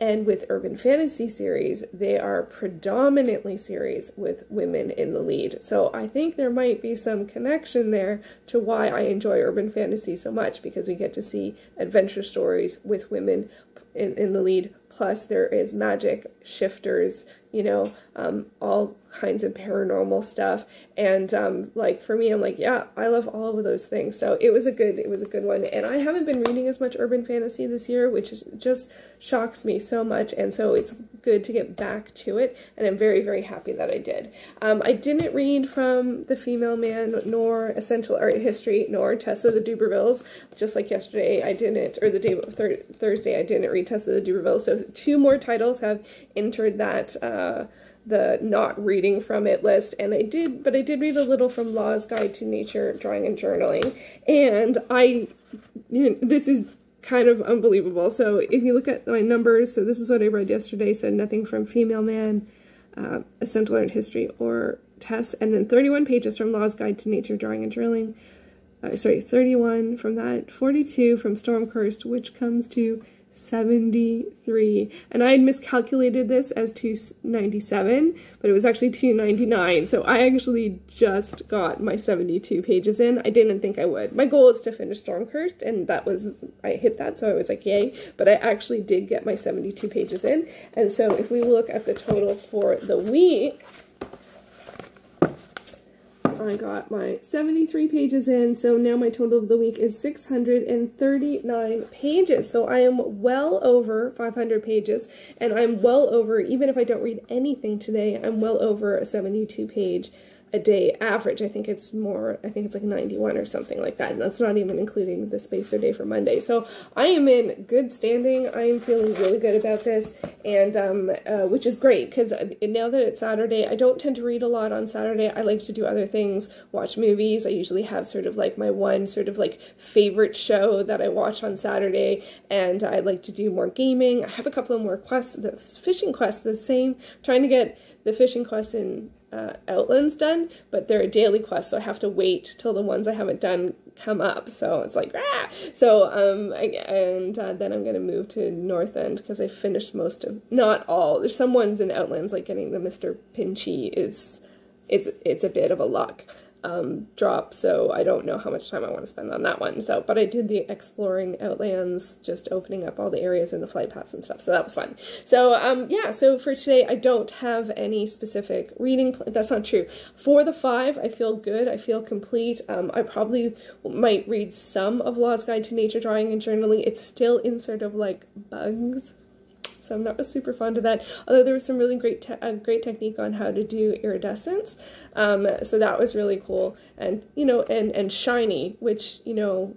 And with urban fantasy series, they are predominantly series with women in the lead. So I think there might be some connection there to why I enjoy urban fantasy so much, because we get to see adventure stories with women in the lead. Plus there is magic, shifters, you know, all kinds of paranormal stuff. And like for me, I'm like, yeah, I love all of those things. So it was a good one. And I haven't been reading as much urban fantasy this year, which just shocks me so much. And so it's good to get back to it. And I'm very, very happy that I did. I didn't read from The Female Man, nor Essential Art History, nor Tess of the Dubervilles. Just like yesterday, I didn't, or the day Thursday, I didn't read Tess of the Dubervilles. So 2 more titles have entered that the not reading from it list, and I did read a little from Law's Guide to Nature, Drawing and Journaling, and this is kind of unbelievable. So if you look at my numbers, so this is what I read yesterday, so nothing from Female Man, Essential Art History, or Tess, and then 31 pages from Law's Guide to Nature, Drawing and Journaling, 31 from that, 42 from Stormcurse, which comes to 73, and I had miscalculated this as 297, but it was actually 299, so I actually just got my 72 pages in. I didn't think I would. My goal is to finish Stormcurse, and I hit that, so I was like, yay, but I actually did get my 72 pages in. And so if we look at the total for the week, I got my 73 pages in, so now my total of the week is 639 pages. So I am well over 500 pages, and I'm well over, even if I don't read anything today, I'm well over a 72 page a day average. I think it's like 91 or something like that, and that's not even including the spacer day for Monday. So I am in good standing. I am feeling really good about this, and which is great, because now that it's Saturday, I don't tend to read a lot on Saturday. I like to do other things, watch movies. I usually have sort of like my one sort of like favorite show that I watch on Saturday, and I like to do more gaming. I have a couple of more quests, the fishing quests, the same, trying to get the fishing quests in Outlands done, but they're a daily quest, so I have to wait till the ones I haven't done come up. So it's like, ah! So then I'm gonna move to North End, because I finished most of, not all. There's some ones in Outlands, like getting the Mr. Pinchy it's a bit of a luck drop, so I don't know how much time I want to spend on that one. So, but I did the exploring Outlands, just opening up all the areas in the flight pass and stuff, so that was fun. So yeah, so for today I don't have any specific reading that's not true. For the 5, I feel good, I feel complete. I probably might read some of Law's Guide to Nature, Drawing and Journaling. It's still in sort of like bugs, so I'm not super fond of that, although there was some really great technique on how to do iridescence, so that was really cool. And, you know, and shiny, which, you know,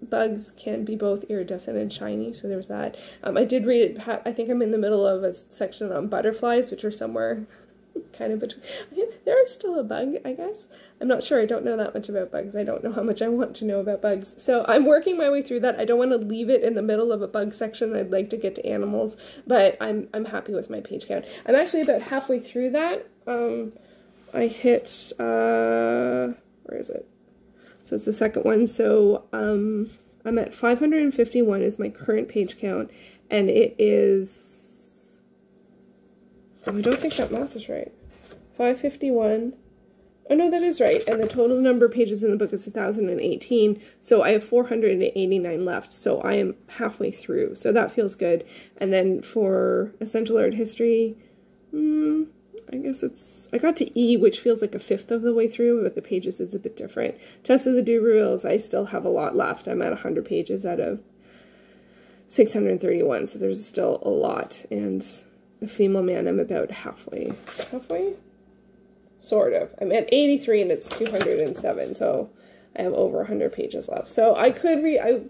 bugs can be both iridescent and shiny, so there was that. I did read it, I think I'm in the middle of a section on butterflies, which are somewhere kind of between. They're still a bug, I guess. I'm not sure. I don't know that much about bugs. I don't know how much I want to know about bugs. So I'm working my way through that. I don't want to leave it in the middle of a bug section. I'd like to get to animals, but I'm happy with my page count. I'm actually about halfway through that. I hit, where is it? So it's the second one. So I'm at 551 is my current page count, and it is, oh, I don't think that math is right. 551 Oh no, that is right. And the total number of pages in the book is 1,018. So I have 489 left. So I am halfway through. So that feels good. And then for Essential Art History, I guess I got to E, which feels like a fifth of the way through, but the pages is a bit different. Tess of the Duro, I still have a lot left. I'm at 100 pages out of 631, so there's still a lot. And A Female Man, I'm about halfway? Sort of. I'm at 83 and it's 207, so I have over 100 pages left. So I could read, I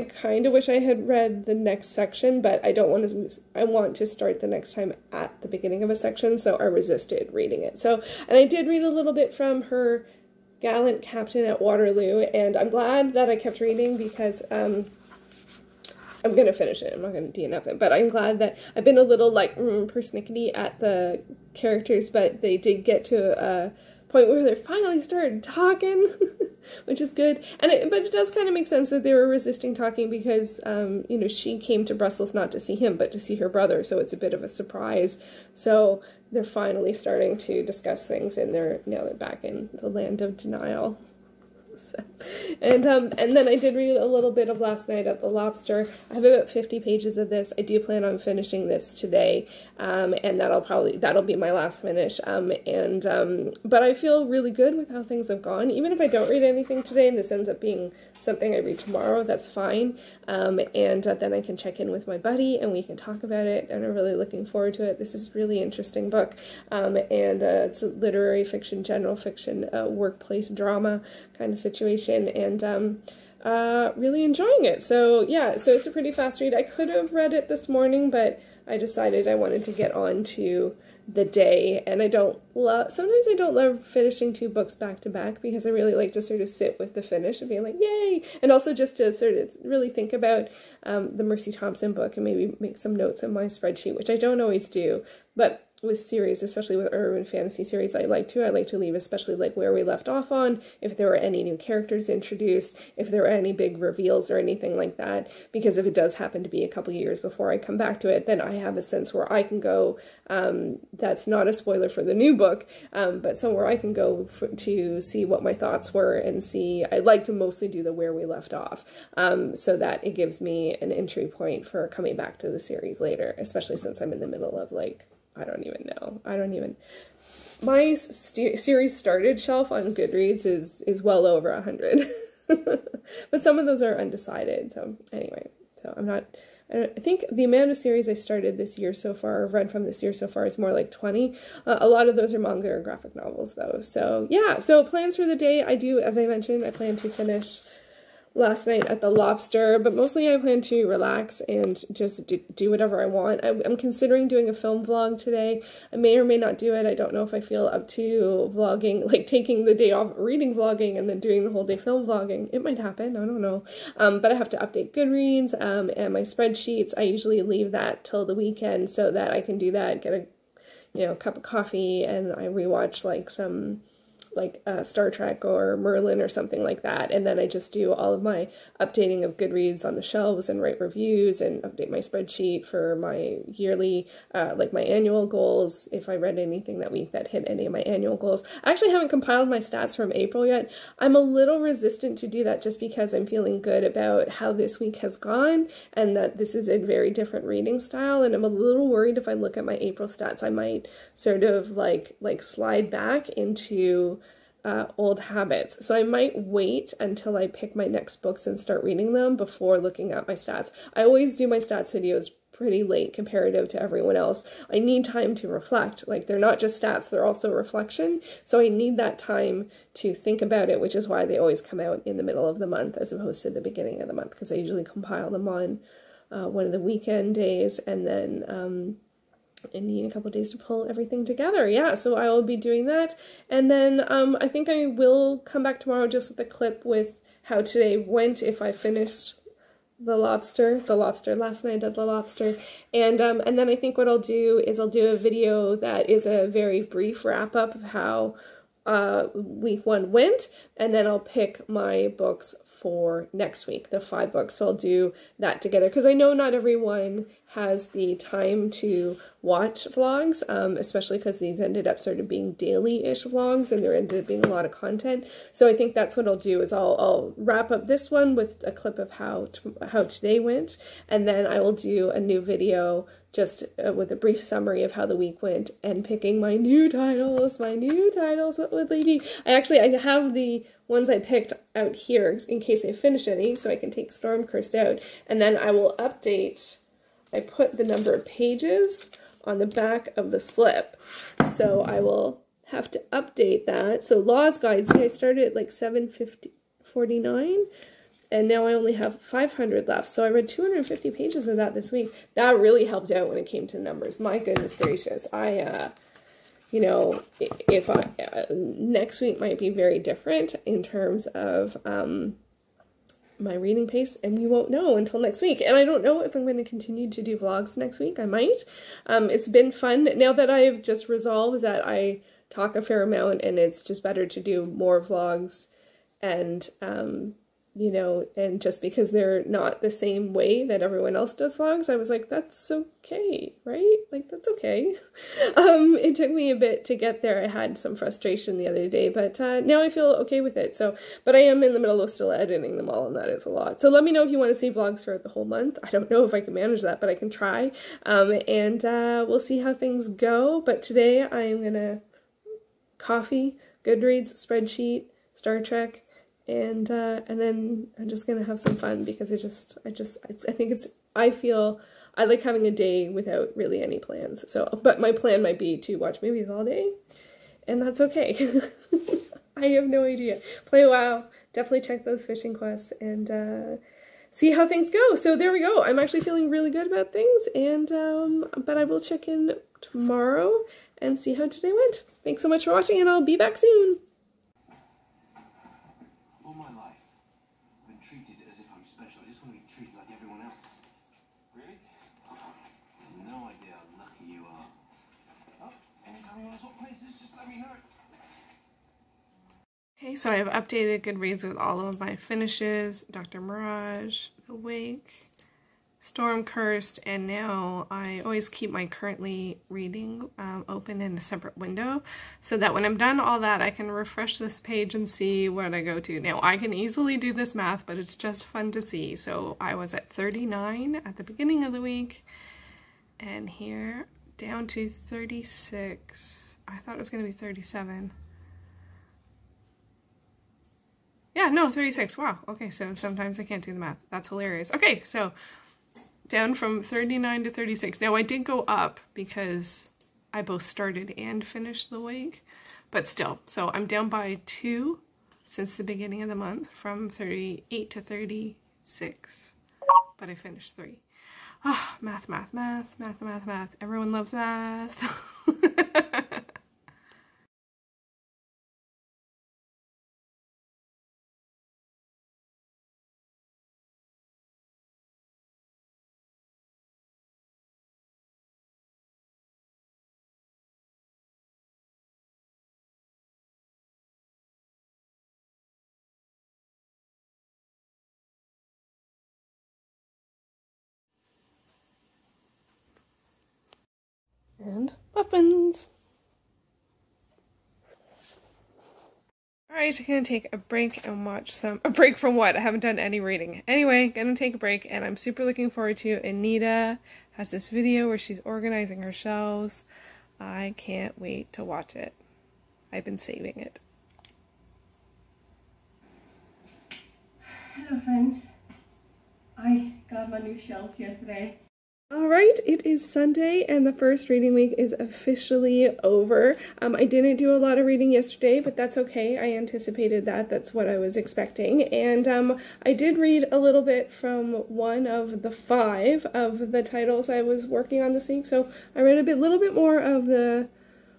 kind of wish I had read the next section, but I don't want to, I want to start the next time at the beginning of a section, so I resisted reading it. So, and I did read a little bit from her Gallant Captain at Waterloo, and I'm glad that I kept reading because, I'm going to finish it. I'm not going to DNF it, but I'm glad that I've been a little like persnickety at the characters, but they did get to a point where they finally started talking, which is good. And but it does kind of make sense that they were resisting talking because, you know, she came to Brussels not to see him, but to see her brother. So it's a bit of a surprise. So they're finally starting to discuss things, and now they're back in the land of denial. So, and then I did read a little bit of Last Night at the Lobster. I have about 50 pages of this. I do plan on finishing this today, and that'll be my last finish. But I feel really good with how things have gone. Even if I don't read anything today, and this ends up being something I read tomorrow, that's fine. Then I can check in with my buddy, and we can talk about it. And I'm really looking forward to it. This is a really interesting book, it's a literary fiction, general fiction, workplace drama kind of situation, and really enjoying it. So yeah, so it's a pretty fast read. I could have read it this morning, but I decided I wanted to get on to the day, and sometimes I don't love finishing two books back to back because I really like to sort of sit with the finish and be like, yay, and also just to sort of really think about the Mercy Thompson book and maybe make some notes in my spreadsheet, which I don't always do, but with series, especially with urban fantasy series, I like to leave especially like where we left off on, if there were any new characters introduced, if there were any big reveals or anything like that, because if it does happen to be a couple years before I come back to it, then I have a sense where I can go, that's not a spoiler for the new book, but somewhere I can go to see what my thoughts were and see. I like to mostly do the where we left off, so that it gives me an entry point for coming back to the series later, especially since I'm in the middle of like, I don't even, my series started shelf on Goodreads is well over 100, but some of those are undecided. So anyway, I think the amount of series I started this year so far, or read from this year so far, is more like 20. A lot of those are manga or graphic novels though. So yeah, so plans for the day, as I mentioned, I plan to finish Last Night at the Lobster, but mostly I plan to relax and just do whatever I want. I'm considering doing a film vlog today. I may or may not do it. I don't know if I feel up to vlogging, like taking the day off reading vlogging and then doing the whole day film vlogging. It might happen, I don't know. But I have to update Goodreads and my spreadsheets. I usually leave that till the weekend so that I can do that, get a cup of coffee, and I rewatch like some Star Trek or Merlin or something like that, and then I just do all of my updating of Goodreads on the shelves and write reviews and update my spreadsheet for my yearly, my annual goals, if I read anything that week that hit any of my annual goals. I actually haven't compiled my stats from April yet. I'm a little resistant to do that just because I'm feeling good about how this week has gone and that this is a very different reading style, and I'm a little worried if I look at my April stats, I might sort of like slide back into old habits. So I might wait until I pick my next books and start reading them before looking at my stats. I always do my stats videos pretty late comparative to everyone else. I need time to reflect. Like, they're not just stats, they're also reflection. So I need that time to think about it, which is why they always come out in the middle of the month as opposed to the beginning of the month, because I usually compile them on one of the weekend days, and then I need a couple days to pull everything together. Yeah, so I will be doing that. And then I think I will come back tomorrow just with a clip with how today went if I finished the lobster, Last Night at the Lobster. And then I think what I'll do is I'll do a video that is a very brief wrap up of how week 1 went, and then I'll pick my books for next week, the 5 books. So I'll do that together because I know not everyone has the time to watch vlogs, especially because these ended up sort of being daily-ish vlogs and there ended up being a lot of content. So I think that's what I'll do is I'll wrap up this one with a clip of how today went, and then I will do a new video just with a brief summary of how the week went and picking my new titles. What would they be? I have the ones I picked out here in case I finish any, so I can take Stormcurse out, and then I will update. I put the number of pages on the back of the slip, so I will have to update that. So Law's Guide, see, I started at like 749, and now I only have 500 left. So I read 250 pages of that this week. That really helped out when it came to numbers. My goodness gracious, you know, if next week might be very different in terms of my reading pace, and we won't know until next week. And I don't know if I'm going to continue to do vlogs next week. I might. It's been fun now that I've just resolved that I talk a fair amount and it's just better to do more vlogs, and you know, and just because they're not the same way that everyone else does vlogs, I was like, that's okay, right? Like, that's okay. It took me a bit to get there. I had some frustration the other day, but now I feel okay with it. So, but I am in the middle of still editing them all, and that is a lot. So let me know if you want to see vlogs throughout the whole month. I don't know if I can manage that, but I can try. And we'll see how things go. But today I am gonna coffee, Goodreads, spreadsheet, Star Trek, and then I'm just gonna have some fun because I feel I like having a day without really any plans. So, but my plan might be to watch movies all day, and that's okay. I have no idea. Play WoW, definitely check those fishing quests, and see how things go. So there we go. I'm actually feeling really good about things, and but I will check in tomorrow and see how today went. Thanks so much for watching, and I'll be back soon. All my life, I've been treated as if I'm special. I just want to be treated like everyone else. Really? Oh, no idea how lucky you are. Oh, anytime you want to swap places, just let me know. Okay, so I've updated Goodreads with all of my finishes, Dr. Mirage, Awake, Stormcurse, and now I always keep my currently reading open in a separate window so that when I'm done all that, I can refresh this page and see what I go to. Now, I can easily do this math, but it's just fun to see. So I was at 39 at the beginning of the week, and here down to 36. I thought it was going to be 37. Yeah, no, 36. Wow. Okay, so sometimes I can't do the math. That's hilarious. Okay, so down from 39 to 36. Now, I did go up because I both started and finished the week, but still. So I'm down by 2 since the beginning of the month, from 38 to 36, but I finished 3. Ah, math. Everyone loves math. And muffins. Alright, I'm gonna take a break and watch some. A break from what? I haven't done any reading. Anyway, gonna take a break, and I'm super looking forward to Anita has this video where she's organizing her shelves. I can't wait to watch it. I've been saving it. Hello friends. I got my new shelves yesterday. Alright, it is Sunday and the first reading week is officially over. I didn't do a lot of reading yesterday, but that's okay. I anticipated that. That's what I was expecting. And I did read a little bit from one of the 5 of the titles I was working on this week. So I read a little bit more of the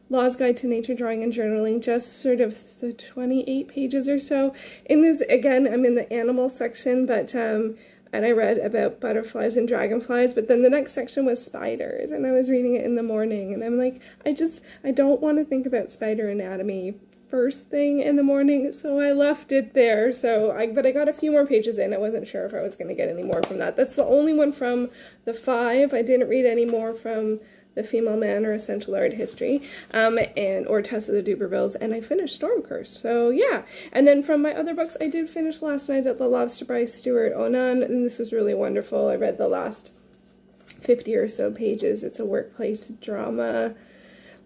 Law's Guide to Nature Drawing and Journaling, just sort of the 28 pages or so. In this, again, I'm in the animal section, but and I read about butterflies and dragonflies, but then the next section was spiders, and I was reading it in the morning, and I'm like, I don't want to think about spider anatomy first thing in the morning, so I left it there. But I got a few more pages in. I wasn't sure if I was going to get any more from that. That's the only one from the 5. I didn't read any more from The Female Man or Essential Art History, or Tess of the Dubervilles, and I finished Storm Curse. So yeah, and then from my other books, I did finish Last Night at the Lobster by Stuart Onan, and this was really wonderful. I read the last 50 or so pages. It's a workplace drama,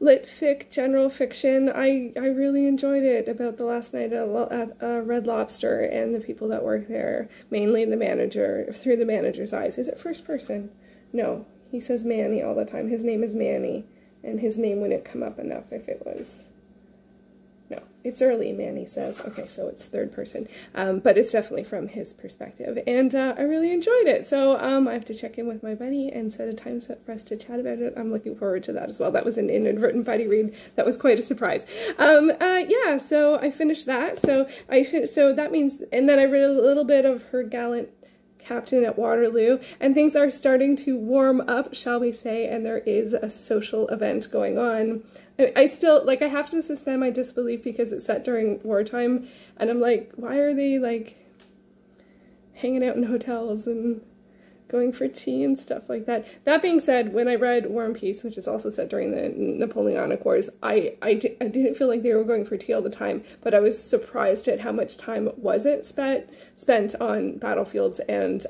lit fic, general fiction. I really enjoyed it, about the last night at Red Lobster and the people that work there, mainly the manager, through the manager's eyes. Is it first person? No, he says Manny all the time. His name is Manny, and his name wouldn't come up enough if it was... No, it's early, Manny says. Okay, so it's third person, but it's definitely from his perspective, and I really enjoyed it. So I have to check in with my buddy and set a time for us to chat about it. I'm looking forward to that as well. That was an inadvertent buddy read. That was quite a surprise. Yeah, so I finished that. So that means, and then I read a little bit of Her Gallant Captain at Waterloo, and things are starting to warm up, shall we say, and there is a social event going on. I still, like, I have to suspend my disbelief because it's set during wartime, and I'm like, why are they, like, hanging out in hotels and going for tea and stuff like that? That being said, when I read War and Peace, which is also set during the Napoleonic Wars, I didn't feel like they were going for tea all the time, but I was surprised at how much time was it spent on battlefields and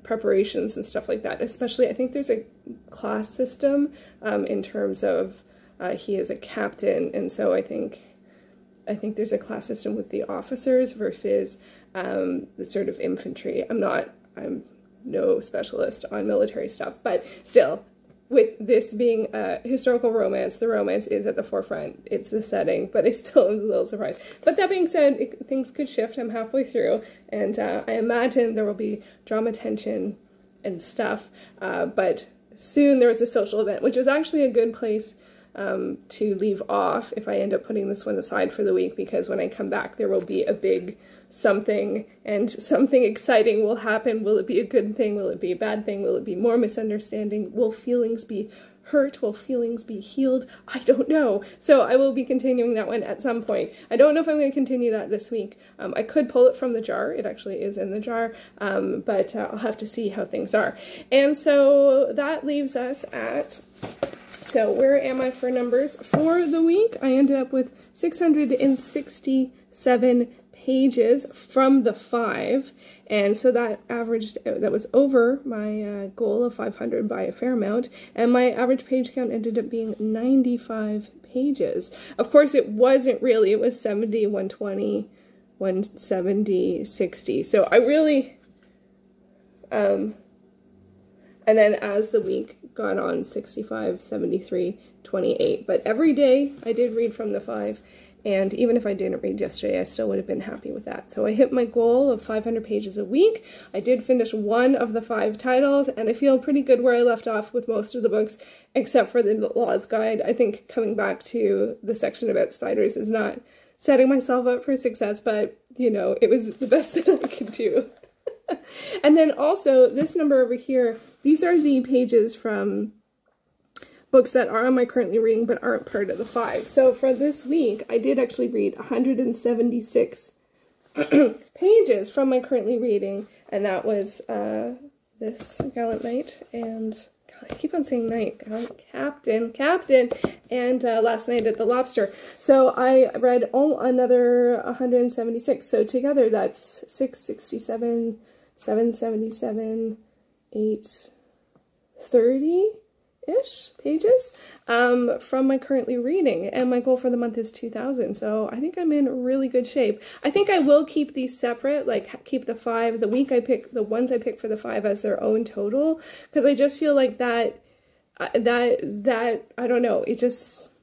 preparations and stuff like that. Especially, I think there's a class system in terms of he is a captain, and so I think there's a class system with the officers versus the sort of infantry. I'm no specialist on military stuff, but still, with this being a historical romance, the romance is at the forefront. It's the setting, but I still am a little surprised. But that being said, things could shift. I'm halfway through, and I imagine there will be drama, tension, and stuff, but soon there is a social event, which is actually a good place to leave off if I end up putting this one aside for the week, because when I come back there will be a big something, and something exciting will happen. Will it be a good thing? Will it be a bad thing? Will it be more misunderstanding? Will feelings be hurt? Will feelings be healed? I don't know. So I will be continuing that one at some point. I don't know if I'm going to continue that this week. I could pull it from the jar. It actually is in the jar, but I'll have to see how things are. And so that leaves us at... So where am I for numbers for the week? I ended up with 667 pages from the 5, and so that was over my goal of 500 by a fair amount, and my average page count ended up being 95 pages. Of course, it wasn't really. It was 70, 120, 170, 60. So I really... and then as the week got on, 65, 73, 28. But every day I did read from the 5, and even if I didn't read yesterday, I still would have been happy with that. So I hit my goal of 500 pages a week. I did finish one of the 5 titles, and I feel pretty good where I left off with most of the books, except for the Law's Guide. I think coming back to the section about spiders is not setting myself up for success, but, you know, it was the best that I could do. And then also, this number over here, these are the pages from books that are on my currently reading but aren't part of the 5. So for this week, I did actually read 176 pages from my currently reading, and that was this Gallant Knight, and God, I keep on saying knight, Captain, and Last Night at the Lobster. So I read another 176, so together that's 667, 777, 830-ish pages from my currently reading, and my goal for the month is 2,000, so I think I'm in really good shape. I think I will keep these separate, like keep the 5, the ones I pick for the 5 as their own total, because I just feel like that I don't know,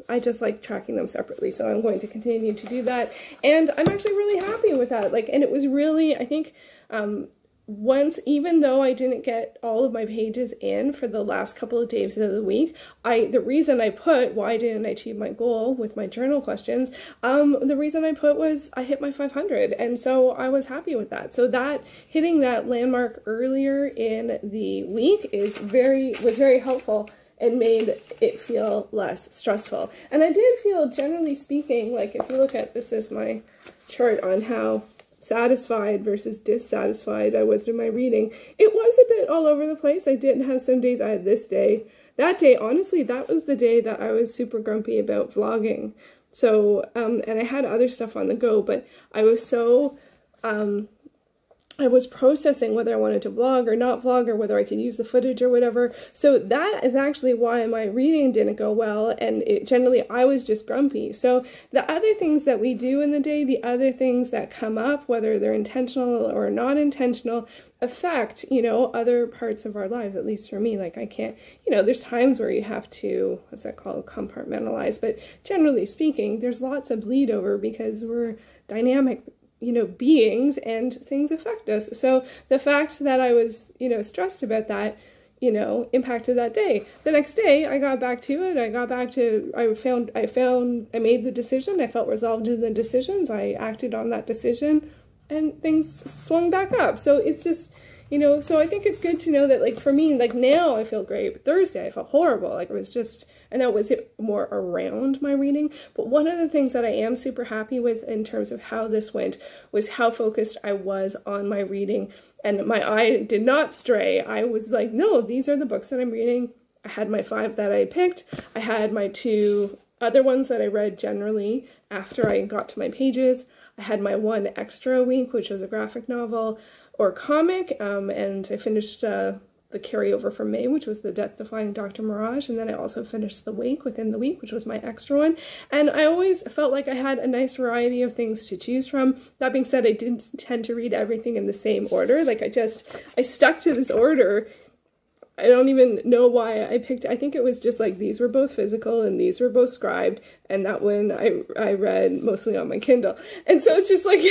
I just like tracking them separately, so I'm going to continue to do that, and I'm actually really happy with that. Like, and it was really, I think, once, even though I didn't get all of my pages in for the last couple of days of the week, the reason I put, why didn't I achieve my goal with my journal questions, the reason I put was I hit my 500, and so I was happy with that. So that, hitting that landmark earlier in the week was very helpful, and made it feel less stressful. And I did feel, generally speaking, like if you look at, this is my chart on how satisfied versus dissatisfied I was in my reading, it was a bit all over the place. I didn't have some days. I had this day. That day, honestly, that was the day that I was super grumpy about vlogging. So, and I had other stuff on the go, but I was so, I was processing whether I wanted to vlog or not vlog, or whether I could use the footage or whatever. So that is actually why my reading didn't go well, and generally I was just grumpy. So the other things that we do in the day, the other things that come up, whether they're intentional or not intentional, affect, you know, other parts of our lives, at least for me. Like I can't, you know, there's times where you have to, what's that called, compartmentalize, but generally speaking, there's lots of bleed over because we're dynamic, you know, beings, and things affect us. So the fact that I was, you know, stressed about that, you know, impacted that day. The next day I got back to it. I made the decision. I felt resolved in the decisions. I acted on that decision, and things swung back up. So it's just, you know, so I think it's good to know that, like, for me, like, now I feel great, but Thursday I felt horrible. Like, it was just, and that was it more around my reading. But one of the things that I am super happy with in terms of how this went was how focused I was on my reading, and my eye did not stray. I was like, no, these are the books that I'm reading. I had my 5 that I picked. I had my 2 other ones that I read generally after I got to my pages. I had my 1 extra a week, which was a graphic novel or comic, and I finished the carryover from May, which was The Death-Defying Dr. Mirage, and then I also finished The Wake within the week, which was my extra one. And I always felt like I had a nice variety of things to choose from. That being said, I didn't tend to read everything in the same order. Like, I stuck to this order. I don't even know why I picked, I think it was just like these were both physical and these were both scribed, and that one I read mostly on my Kindle. And so it's just like,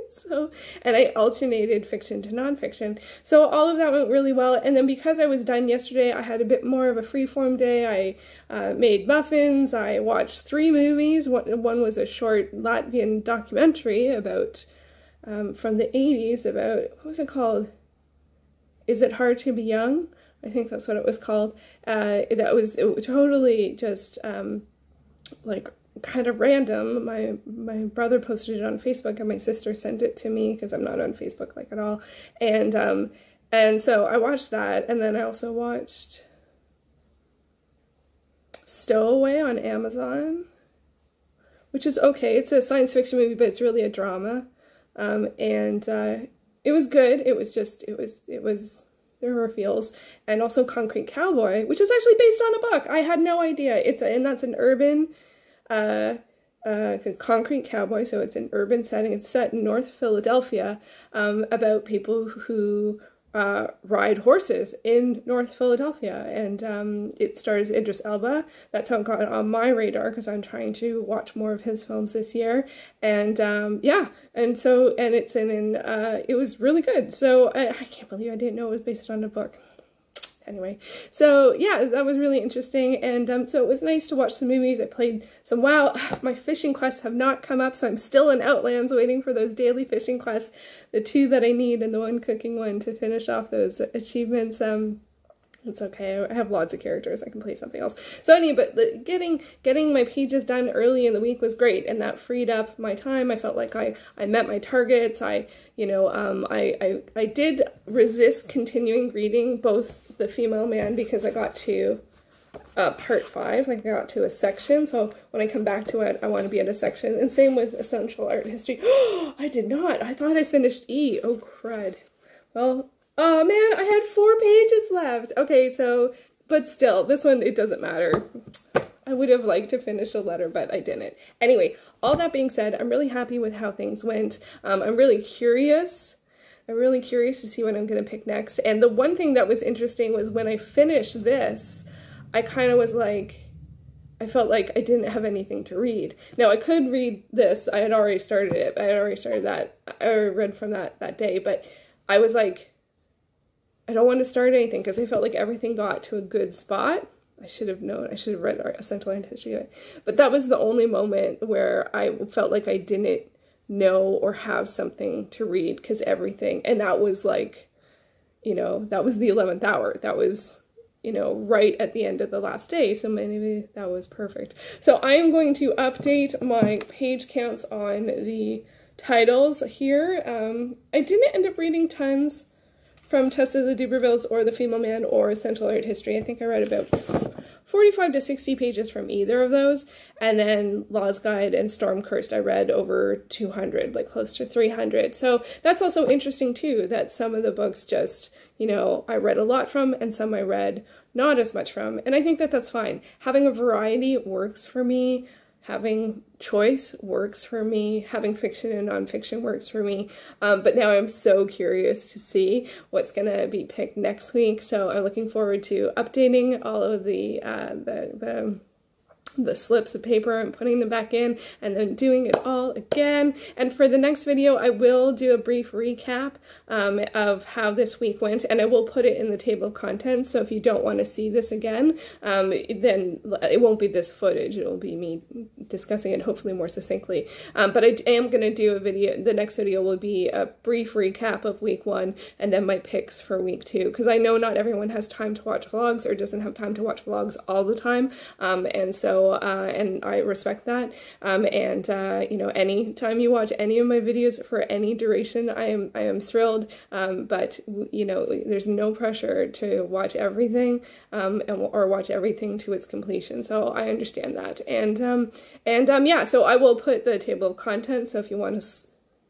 so, and I alternated fiction to nonfiction. So all of that went really well. And then because I was done yesterday, I had a bit more of a freeform day. I made muffins. I watched 3 movies. One was a short Latvian documentary about, from the 80s about, what was it called? Is It Hard to Be Young? I think that's what it was called. It was totally just like kind of random. My brother posted it on Facebook, and my sister sent it to me because I'm not on Facebook like at all. And so I watched that, and then I also watched Stowaway on Amazon, which is okay. It's a science fiction movie, but it's really a drama. It was good. It was there were feels. And also Concrete Cowboy, which is actually based on a book. I had no idea. And that's an urban Concrete Cowboy, so it's an urban setting. It's set in North Philadelphia, about people who ride horses in North Philadelphia, and it stars Idris Elba. That's how it got on my radar, because I'm trying to watch more of his films this year. And yeah, and it's it was really good. So I can't believe I didn't know it was based on a book. Anyway, so yeah, that was really interesting, and so it was nice to watch some movies. I played some WoW. My fishing quests have not come up, so I'm still in Outlands waiting for those daily fishing quests, the 2 that I need and the 1 cooking one to finish off those achievements. It's okay, I have lots of characters, I can play something else. So anyway, but getting my pages done early in the week was great, and that freed up my time. I felt like I met my targets. I did resist continuing reading both The Female Man, because I got to part 5, like I got to a section, so when I come back to it, I want to be at a section. And same with Essential Art History. I did not. I thought I finished E. Oh, crud. Well, oh man, I had 4 pages left. Okay, so, but still, this one, it doesn't matter. I would have liked to finish a letter, but I didn't. Anyway, all that being said, I'm really happy with how things went. I'm really curious. I'm really curious to see what I'm going to pick next. And the one thing that was interesting was when I finished this, I kind of was like, I felt like I didn't have anything to read. Now, I could read this. I had already started it. I had already started that. I read from that day. But I was like, I don't want to start anything, because I felt like everything got to a good spot. I should have known. I should have read Essential Art History. But that was the only moment where I felt like I didn't know or have something to read, because everything, and that was like, you know, that was the 11th hour. That was you know, right at the end of the last day, so maybe that was perfect. So I am going to update my page counts on the titles here. I didn't end up reading tons from Tess of the Dubervilles or The Female Man or Central Art History. I think I read about 45 to 60 pages from either of those, and then Law's Guide and Storm Cursed I read over 200, like close to 300. So that's also interesting too, that some of the books just, you know, I read a lot from and some I read not as much from, and I think that that's fine. Having a variety works for me. Having choice works for me. Having fiction and nonfiction works for me. But now I'm so curious to see what's going to be picked next week. So I'm looking forward to updating all of the slips of paper and putting them back in and then doing it all again. And for the next video, I will do a brief recap of how this week went, and I will put it in the table of contents. So if you don't want to see this again, then it won't be this footage. It will be me discussing it hopefully more succinctly. But I am going to do a video. The next video will be a brief recap of week 1 and then my picks for week 2, because I know not everyone has time to watch vlogs or doesn't have time to watch vlogs all the time. And so and I respect that. You know, anytime you watch any of my videos for any duration, I am thrilled. But you know, there's no pressure to watch everything, or watch everything to its completion. So I understand that. Yeah, so I will put the table of contents. So if you want to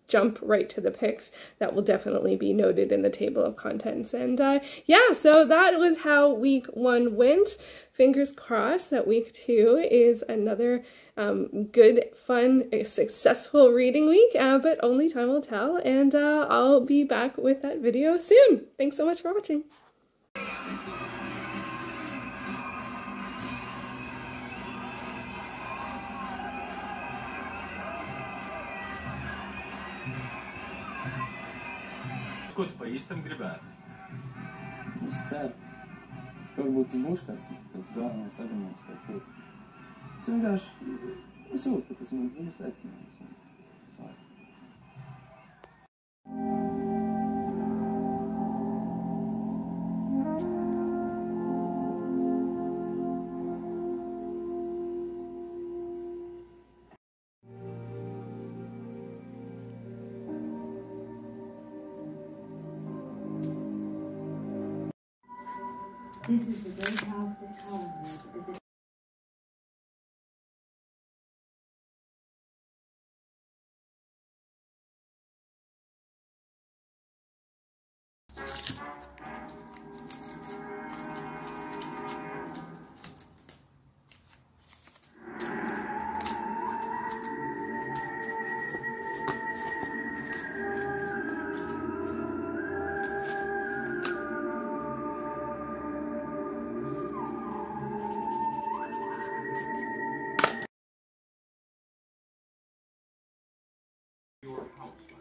jump right to the picks, that will definitely be noted in the table of contents. And yeah, so that was how week 1 went. Fingers crossed that week 2 is another good, fun, successful reading week, but only time will tell, and I'll be back with that video soon. Thanks so much for watching. Ko tu pa īstam gribētu? Es ceru, ka varbūt tas būs kāds galvenais arguments par to. Es vienkārši sūtu, ka tas man zinu secinājums. This is the great house that Colin lived. Your house.